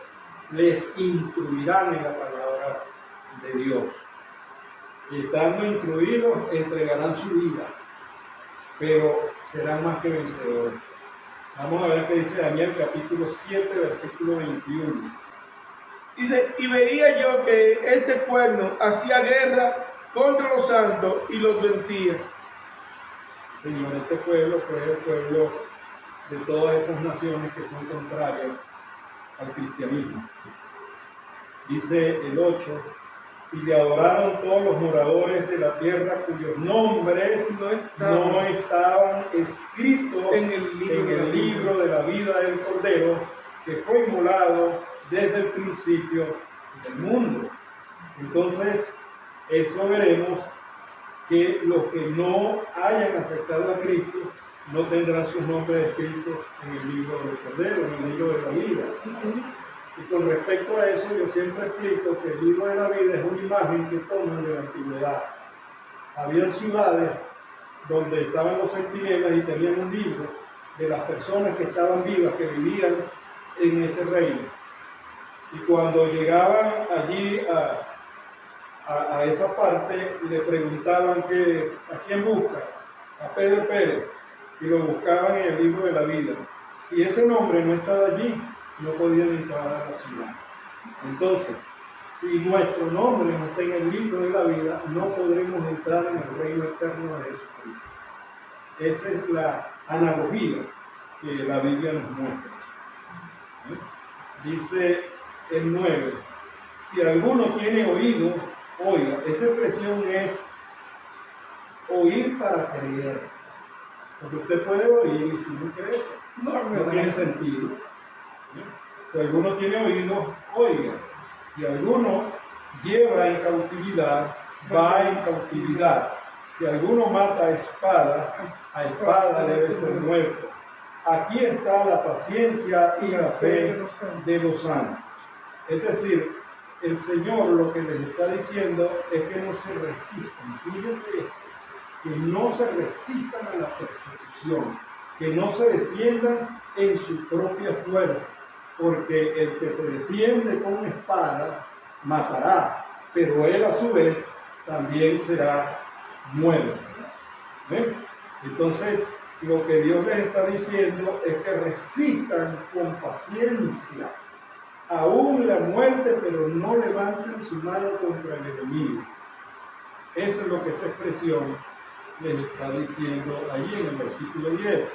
les instruirán en la palabra de Dios. y estando incluidos, entregarán su vida, pero serán más que vencedores. Vamos a ver qué dice Daniel capítulo 7, versículo 21. Y veía yo que este cuerno hacía guerra contra los santos y los vencía. Señor, este pueblo fue el pueblo de todas esas naciones que son contrarias al cristianismo. Dice el 8, y le adoraron todos los moradores de la tierra cuyos nombres no estaban escritos en el libro de la vida del Cordero, que fue inmolado desde el principio del mundo. Entonces, eso veremos, que los que no hayan aceptado a Cristo no tendrán sus nombres escritos en el libro del Cordero, en el libro de la vida. Y con respecto a eso, yo siempre explico que el libro de la vida es una imagen que toman de la antigüedad. Había ciudades donde estaban los centinelas y tenían un libro de las personas que estaban vivas, que vivían en ese reino. Y cuando llegaban allí a esa parte, le preguntaban que, ¿a quién busca? A Pedro Pérez, y lo buscaban en el libro de la vida. Si ese nombre no estaba allí, no podían entrar a la ciudad. Entonces, si nuestro nombre no está en el libro de la vida, no podremos entrar en el reino eterno de Jesucristo. Esa es la analogía que la Biblia nos muestra. Dice el 9, si alguno tiene oído, oiga. Esa expresión es oír para creer. Porque usted puede oír y si no cree, no tiene sentido. Si alguno tiene oído, oiga. Si alguno lleva en cautividad, va en cautividad. Si alguno mata a espada debe ser muerto. Aquí está la paciencia y la fe de los santos. Es decir, el Señor lo que les está diciendo es que no se resistan. Fíjense esto, que no se resistan a la persecución, que no se defiendan en su propia fuerza, porque el que se defiende con espada matará, pero él a su vez también será muerto. ¿Ven? Entonces, lo que Dios les está diciendo es que resistan con paciencia, aún la muerte, pero no levanten su mano contra el enemigo. Eso es lo que esa expresión les está diciendo allí en el versículo 10.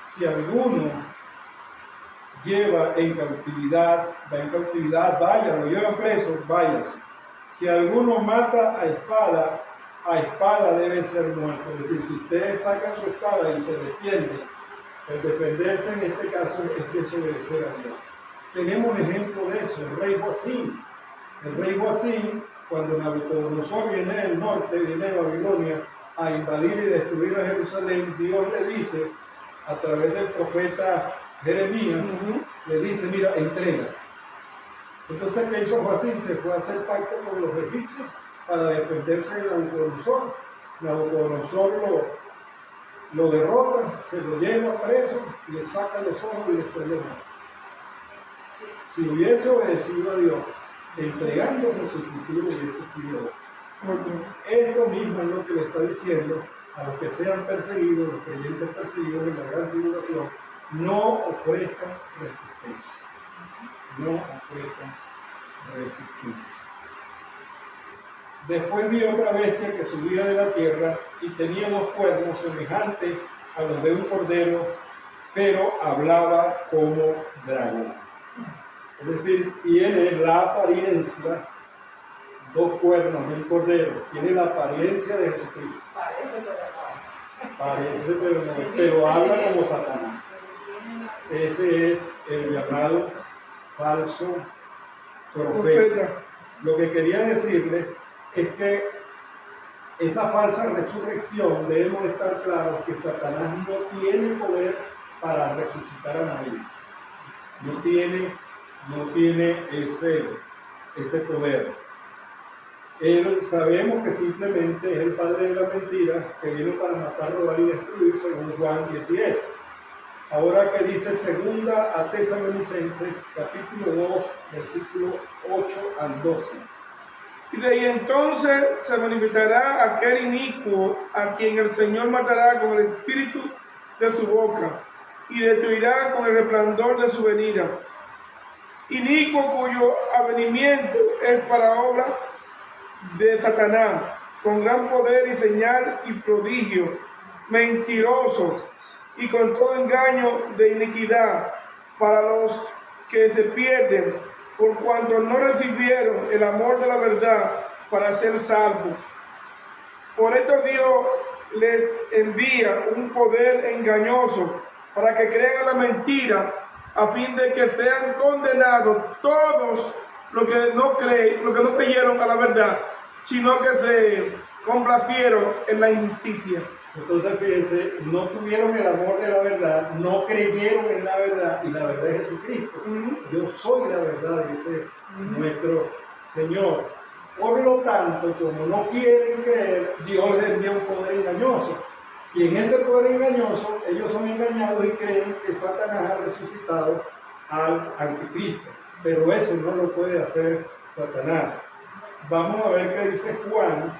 Si alguno lleva en cautividad, va en cautividad, vaya, lo llevan preso, váyase. Si alguno mata a espada debe ser muerto. Es decir, si ustedes sacan su espada y se defienden, el defenderse en este caso es desobedecer a Dios. Tenemos ejemplo de eso, el rey Joacim. El rey Joacim, cuando Nabucodonosor viene del norte, viene de Babilonia, a invadir y destruir a Jerusalén, Dios le dice, a través del profeta Jeremías, le dice, mira, entrega. Entonces, ¿qué hizo Joacim? Se fue a hacer pacto con los egipcios para defenderse de Nabucodonosor. Nabucodonosor lo derrota, se lo lleva preso, le saca los ojos y después le mata. Si hubiese obedecido a Dios, entregándose su futuro, hubiese sido otro. Esto mismo es lo que le está diciendo a los que sean perseguidos, los creyentes perseguidos en la gran tribulación: no ofrezcan resistencia. No ofrezcan resistencia. Después vi otra bestia que subía de la tierra y tenía dos cuernos semejantes a los de un cordero, pero hablaba como dragón. Es decir, tiene la apariencia, dos cuernos de un cordero, tiene la apariencia de Jesucristo. Parece, pero no, pero habla como Satanás. Ese es el llamado falso profeta. Lo que quería decirles es que esa falsa resurrección, debemos estar claros que Satanás no tiene poder para resucitar a nadie. No tiene ese poder. Él sabemos que simplemente es el padre de la mentira, que vino para matar, robar y destruir, según Juan 10:10. Ahora que dice segunda a Tesalonicenses, capítulo 2, versículo 8 al 12. Y de ahí entonces se manifestará aquel inicuo a quien el Señor matará con el espíritu de su boca y destruirá con el resplandor de su venida. Inicuo cuyo avenimiento es para obra de Satanás, con gran poder y señal y prodigio, mentiroso y con todo engaño de iniquidad para los que se pierden, por cuanto no recibieron el amor de la verdad para ser salvos. Por esto Dios les envía un poder engañoso para que crean en la mentira, a fin de que sean condenados todos los que no creyeron a la verdad, sino que se complacieron en la injusticia. Entonces, fíjense, no tuvieron el amor de la verdad, no creyeron en la verdad, y la verdad es Jesucristo. Yo soy la verdad, dice nuestro Señor. Por lo tanto, como no quieren creer, Dios les envía un poder engañoso. Y en ese poder engañoso, ellos son engañados y creen que Satanás ha resucitado al anticristo. Pero eso no lo puede hacer Satanás. Vamos a ver qué dice Juan,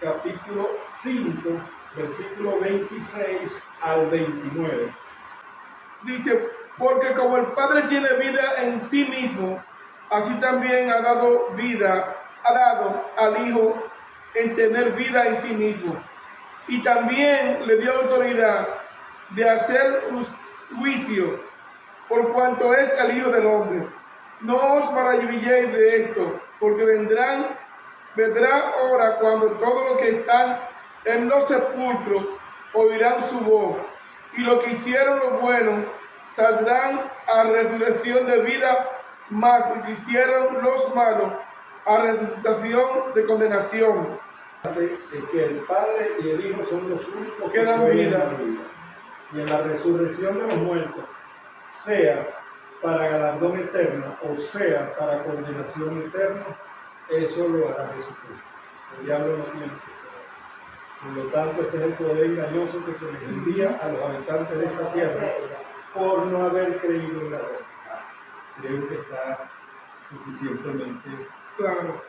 capítulo 5, versículo 26 al 29. Dice, porque como el Padre tiene vida en sí mismo, así también ha dado al Hijo en tener vida en sí mismo. Y también le dio autoridad de hacer juicio, por cuanto es el Hijo del Hombre. No os maravilléis de esto, porque vendrá hora cuando todos los que están en los sepulcros oirán su voz, y los que hicieron lo bueno saldrán a resurrección de vida, mas los que hicieron los malos a resucitación de condenación. De que el Padre y el Hijo son los únicos que dan vida. Y en la resurrección de los muertos, sea para galardón eterno o sea para condenación eterna, eso lo hará Jesucristo. El diablo no tiene ese poder. Por lo tanto, ese es el poder engañoso que se les envía a los habitantes de esta tierra por no haber creído en la verdad. Creo que está suficientemente claro.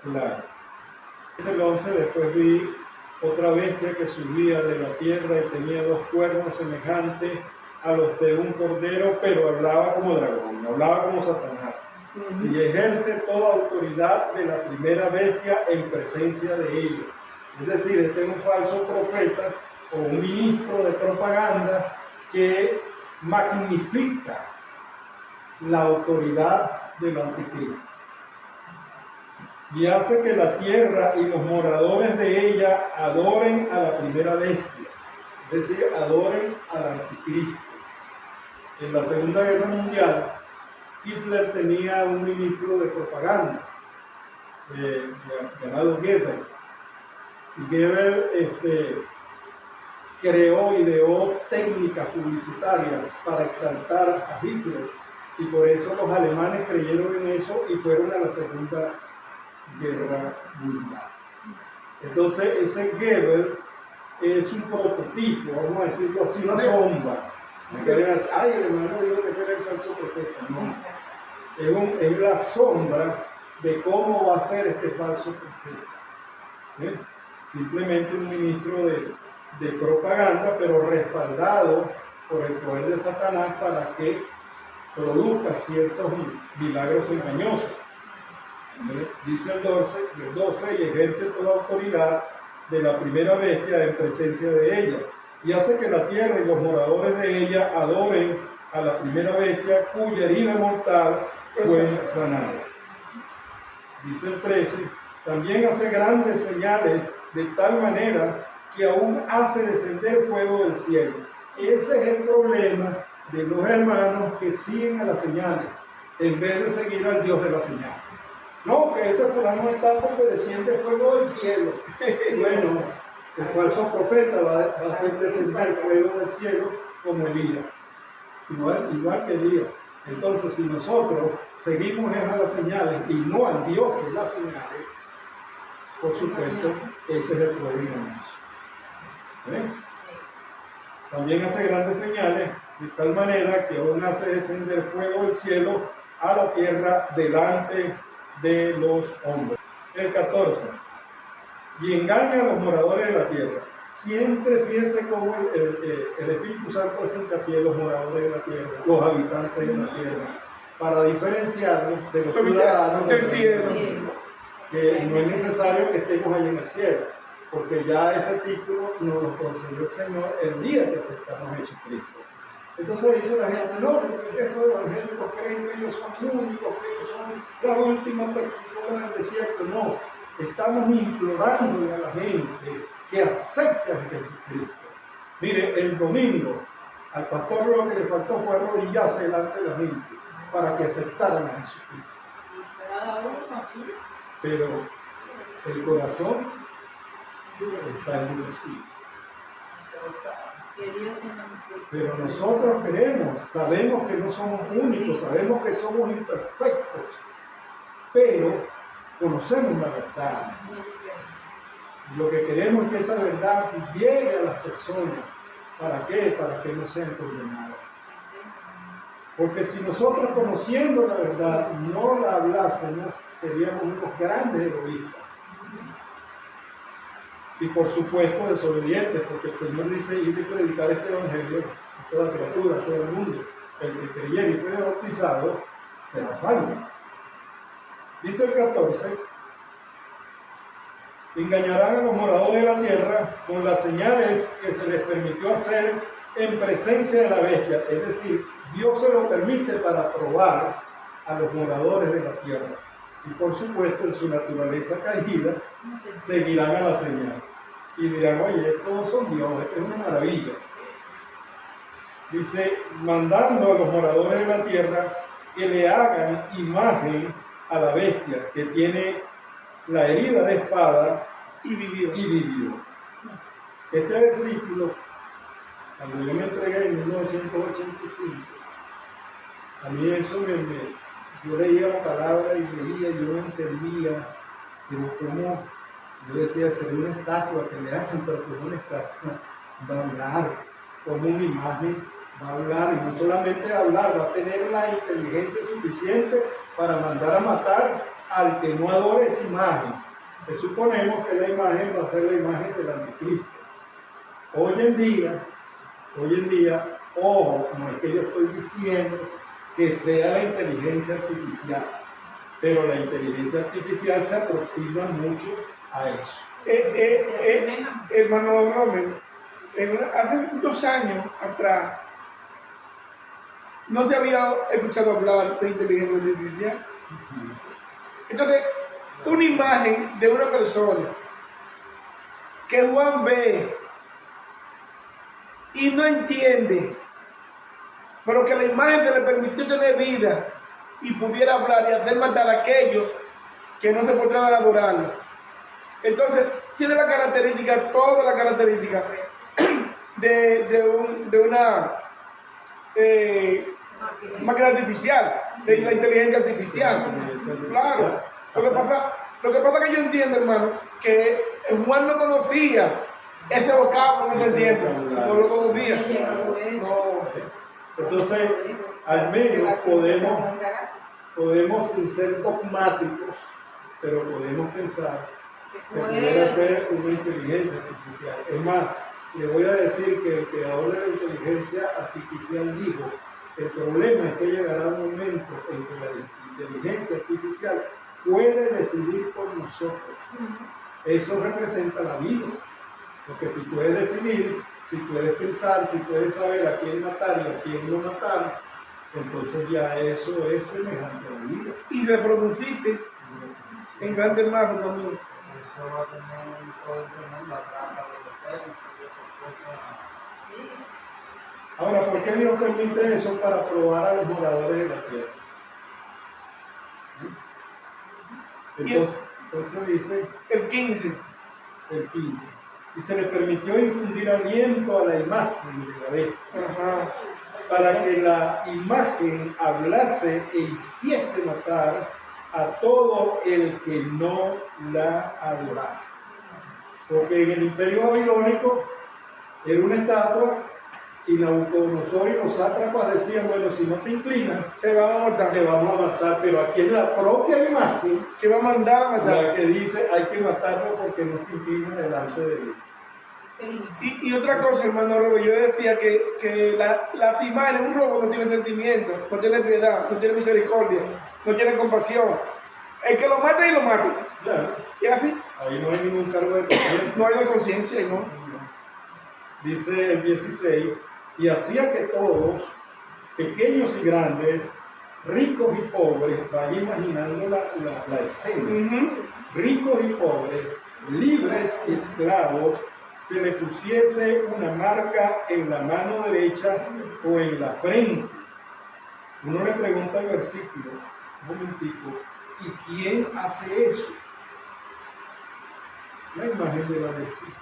Dice el 11, después vi otra bestia que subía de la tierra y tenía dos cuernos semejantes a los de un cordero, pero hablaba como dragón, hablaba como Satanás. Y ejerce toda autoridad de la primera bestia en presencia de ellos. Es decir, este es un falso profeta o un ministro de propaganda que magnifica la autoridad del anticristo. Y hace que la tierra y los moradores de ella adoren a la primera bestia, es decir, adoren al anticristo. En la Segunda Guerra Mundial, Hitler tenía un ministro de propaganda llamado Goebbels. Y Goebbels creó, ideó técnicas publicitarias para exaltar a Hitler. Y por eso los alemanes creyeron en eso y fueron a la Segunda Guerra Mundial. Entonces, ese Goebbels es un prototipo, vamos a decirlo así, una sombra. No que digan, ay, el hermano dijo que ese era el falso profeta. No. Es la sombra de cómo va a ser este falso profeta. Simplemente un ministro de propaganda, pero respaldado por el poder de Satanás para que produzca ciertos milagros engañosos. Dice el 12, y ejerce toda autoridad de la primera bestia en presencia de ella, y hace que la tierra y los moradores de ella adoren a la primera bestia cuya herida mortal fue sanada. Dice el 13, también hace grandes señales de tal manera que aún hace descender fuego del cielo. Ese es el problema de los hermanos que siguen a las señales en vez de seguir al Dios de las señales. No, que ese fulano está porque desciende fuego del cielo. Bueno, el falso profeta va a hacer descender fuego del cielo como Elías. Igual que Elías. Entonces, si nosotros seguimos a las señales y no al Dios de las señales, por supuesto, ese es el poder engañoso. También hace grandes señales de tal manera que aún hace descender fuego del cielo a la tierra delante de los hombres. El 14. Y engaña a los moradores de la tierra. Siempre fíjense cómo el Espíritu Santo hace hincapié en los moradores de la tierra, los habitantes de la tierra, para diferenciarnos de los ciudadanos del cielo. Que no es necesario que estemos ahí en el cielo, porque ya ese título nos lo concedió el Señor el día que aceptamos a Jesucristo. Entonces dice la gente, no, porque esos evangélicos creen que ellos son únicos, que ellos son la última persona del desierto. No, estamos implorándole a la gente que acepte a Jesucristo. Mire, el domingo al pastor lo que le faltó fue arrodillarse delante de la gente para que aceptaran a Jesucristo. Pero el corazón está endurecido. Pero nosotros queremos, sabemos que no somos únicos, sabemos que somos imperfectos, pero conocemos la verdad. Lo que queremos es que esa verdad llegue a las personas. ¿Para qué? Para que no sean condenados. Porque si nosotros, conociendo la verdad, no la hablásemos, seríamos unos grandes egoístas. Y por supuesto desobedientes, porque el Señor dice, ir y predicar este evangelio a toda criatura, a todo el mundo. El que creyere y fue bautizado, será salvo. Dice el 14, engañarán a los moradores de la tierra con las señales que se les permitió hacer en presencia de la bestia. Es decir, Dios se lo permite para probar a los moradores de la tierra. Y por supuesto, en su naturaleza caída, seguirán a la señal. Y dirán, oye, estos son dioses, es una maravilla. Dice, mandando a los moradores de la tierra que le hagan imagen a la bestia que tiene la herida de espada y vivió. Este versículo, cuando yo me entregué en 1985, a mí eso yo leía la palabra y leía, yo no entendía, pero como yo decía, sería una estatua que le hacen, pero como una estatua va a hablar, como una imagen va a hablar, y no solamente hablar, va a tener la inteligencia suficiente para mandar a matar al que no adore esa imagen. Suponemos que la imagen va a ser la imagen del anticristo. Hoy en día, ojo, no es que yo estoy diciendo que sea la inteligencia artificial, pero la inteligencia artificial se aproxima mucho a eso. Hermano Romer, hace 2 años atrás, no se había escuchado hablar de inteligencia artificial. Entonces, una imagen de una persona que Juan ve y no entiende, pero que la imagen que le permitió tener vida y pudiera hablar y hacer matar a aquellos que no se podrían adorarlo. Entonces, tiene la característica, toda la característica de una máquina artificial, de la inteligencia artificial. Claro. Lo que pasa es que yo entiendo, hermano, que Juan no conocía ese vocablo en ese tiempo, no lo conocía. No. Entonces, al menos podemos sin ser dogmáticos, pero podemos pensar que pudiera ser una inteligencia artificial. Es más, le voy a decir que el creador de la inteligencia artificial dijo, el problema es que llegará un momento en que la inteligencia artificial puede decidir por nosotros. Eso representa la vida. Porque si puedes decidir, si puedes pensar, si puedes saber a quién matar y a quién no matar, entonces ya eso es semejante a la vida. Y reproducirte en grandes masas también. Eso va a tener un poder tremendo, la trampa de los pelos y esas cosas. Ahora, ¿por qué Dios permite eso? Para probar a los moradores de la tierra. Entonces dice el 15. Y se le permitió infundir aliento a la imagen de la bestia, para que la imagen hablase e hiciese matar a todo el que no la adorase. Porque en el imperio babilónico era una estatua Y Nabucodonosor y los sátrapas decían, bueno, si no te inclinas, Te vamos a matar. te vamos a matar. Pero aquí es la propia imagen Que va a mandar a la matar. que dice, hay que matarlo porque no se inclina delante de él. Y otra cosa, hermano Robert, yo decía que las imágenes, un robo no tiene sentimiento, no tiene piedad, no tiene misericordia, no tiene compasión. El que lo mate y lo mate. Claro, Y así, ahí no hay ningún cargo de conciencia. no hay de conciencia, ¿no? Dice el 16, y hacía que todos, pequeños y grandes, ricos y pobres, vayan imaginando la escena, Ujú. ricos y pobres, libres y esclavos, se le pusiese una marca en la mano derecha o en la frente. Uno le pregunta al versículo, un momentico, ¿y quién hace eso? La imagen de la bestia.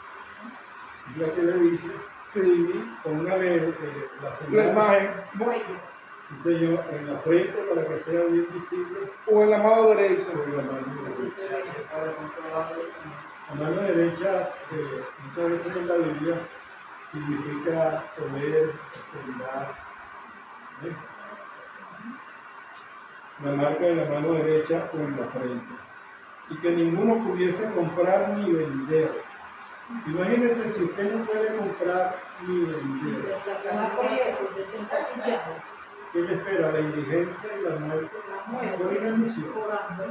Es la que le dice, Sí, póngale la la señal, imagen. sí señor, en la frente para que sea bien visible, O en la mano derecha. o en la mano derecha. Se puede controlar eso. La mano derecha, muchas veces en la Biblia, significa poder, autoridad. ¿eh? La marca de la mano derecha o en la frente. Y que ninguno pudiese comprar ni vender. Imagínense si usted no puede comprar ni vender. ¿Qué le espera? La indigencia y la muerte por inanición. Por hambre.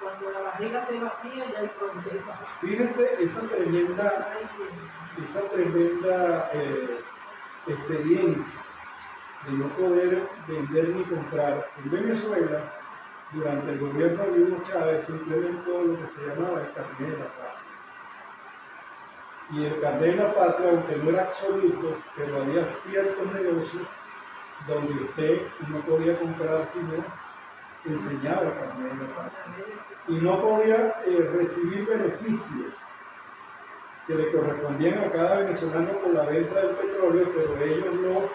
Cuando la barriga se vacía, ya hay problema. Fíjense esa tremenda experiencia de no poder vender ni comprar. En Venezuela, durante el gobierno de Hugo Chávez, se implementó lo que se llamaba el carnet de la patria. Y el carnet de la patria, aunque no era absoluto, pero había ciertos negocios donde usted no podía comprar sino enseñaba el carnet de la patria. Y no podía recibir beneficios que le correspondían a cada venezolano por la venta del petróleo, pero ellos lo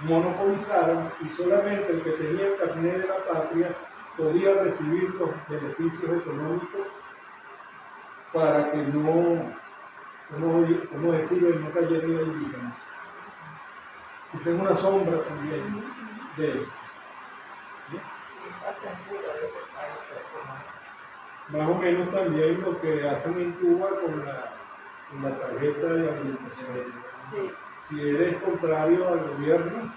monopolizaron y solamente el que tenía el carnet de la patria podía recibir los beneficios económicos para que no, ¿cómo decirlo?, no cayera en la indigencia. Esa es una sombra también de más o menos también lo que hacen en Cuba con la tarjeta de alimentación. Si eres contrario al gobierno,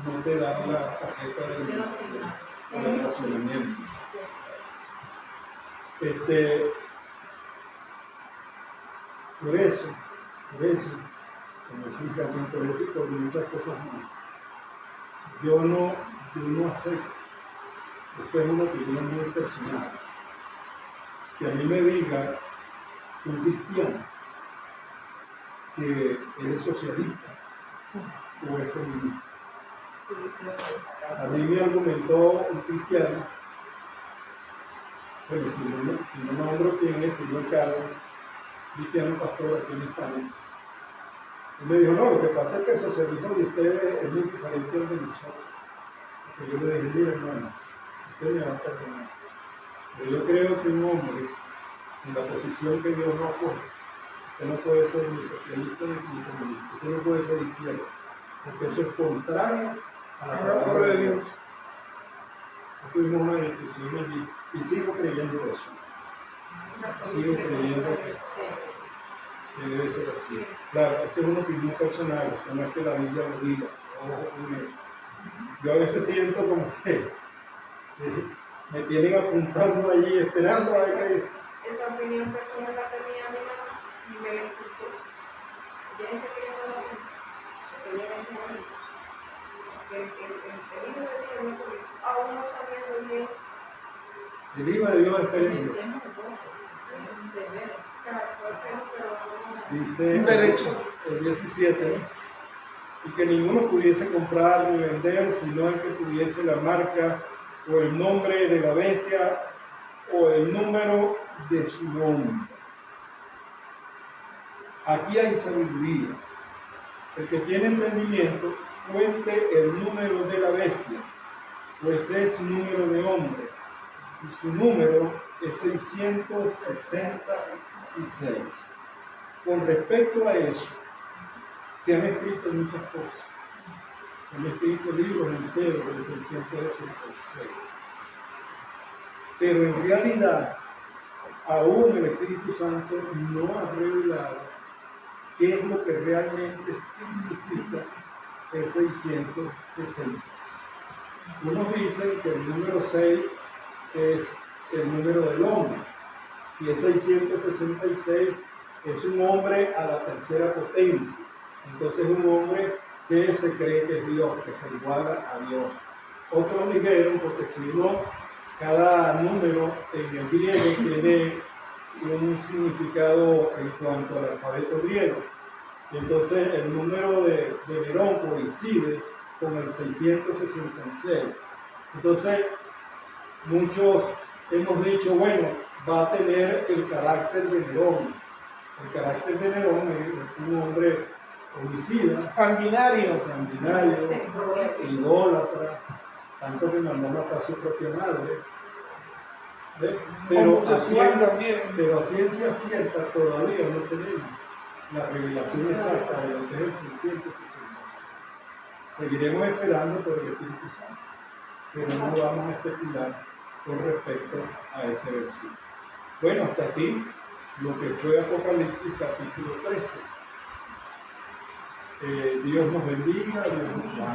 no te dan la tarjeta de alimentación para el racionamiento. Por eso, como es mi canción, por eso y por muchas cosas más, yo no acepto, esto es una opinión muy personal, que a mí me diga un cristiano que eres socialista o es comunista. A mí me argumentó un cristiano, bueno, si no nombro quién es, señor Carlos, cristiano pastor aquí en España. Él me dijo, no, lo que pasa es que el socialismo de ustedes es muy diferente al de nosotros. Porque yo le dije, mira hermano, usted me va a perdonar. Pero yo creo que un hombre, en la posición que Dios nos pone, usted no puede ser ni socialista ni comunista, usted no puede ser izquierda, porque eso es contrario a la palabra de Dios. Tuvimos una discusión allí y sigo creyendo eso. Sigo creyendo que debe ser así. Claro, esto es una opinión personal, esto no es que la Biblia lo diga. Ojo con eso. Yo a veces siento como que me tienen apuntando allí, esperando a ver que... Esa opinión personal la tenía mi mamá y me la inculcó. Ya dice que yo no la tengo, porque ella es muy bonita. Que el hijo de Dios no puede, aún no sabiendo bien. El hijo de Dios está en Dios. Pensemos un poco, es un deber. Claro, puede ser, pero no. Dice Un derecho. el 17, y que ninguno pudiese comprar ni vender, sino el que tuviese la marca o el nombre de la bestia o el número de su nombre. Aquí hay sabiduría. El que tiene entendimiento cuente el número de la bestia, pues es número de hombre, y su número es 666. Con respecto a eso, Se han escrito muchas cosas. Se han escrito libros enteros desde el 166. Pero en realidad, aún el Espíritu Santo no ha revelado qué es lo que realmente significa el 666. Unos dicen que el número 6 es el número del hombre. Si es 666, es un hombre a la tercera potencia. Entonces es un hombre que se cree que es Dios, que se iguala a Dios. Otros dijeron, porque si uno, cada número en el griego tiene un significado en cuanto al alfabeto griego. Entonces el número de Nerón coincide con el 666. Entonces muchos hemos dicho, bueno, va a tener el carácter de Nerón. El carácter de Nerón es un hombre homicida, sanguinario, idólatra, tanto que mandó a matar a su propia madre. Pero a ciencia cierta todavía no tenemos la revelación exacta de lo que es el 666. Seguiremos esperando por el Espíritu Santo, pero no vamos a especular con respecto a ese versículo. Bueno, hasta aquí lo que fue Apocalipsis capítulo 13. Dios nos bendiga, Dios nos guarde.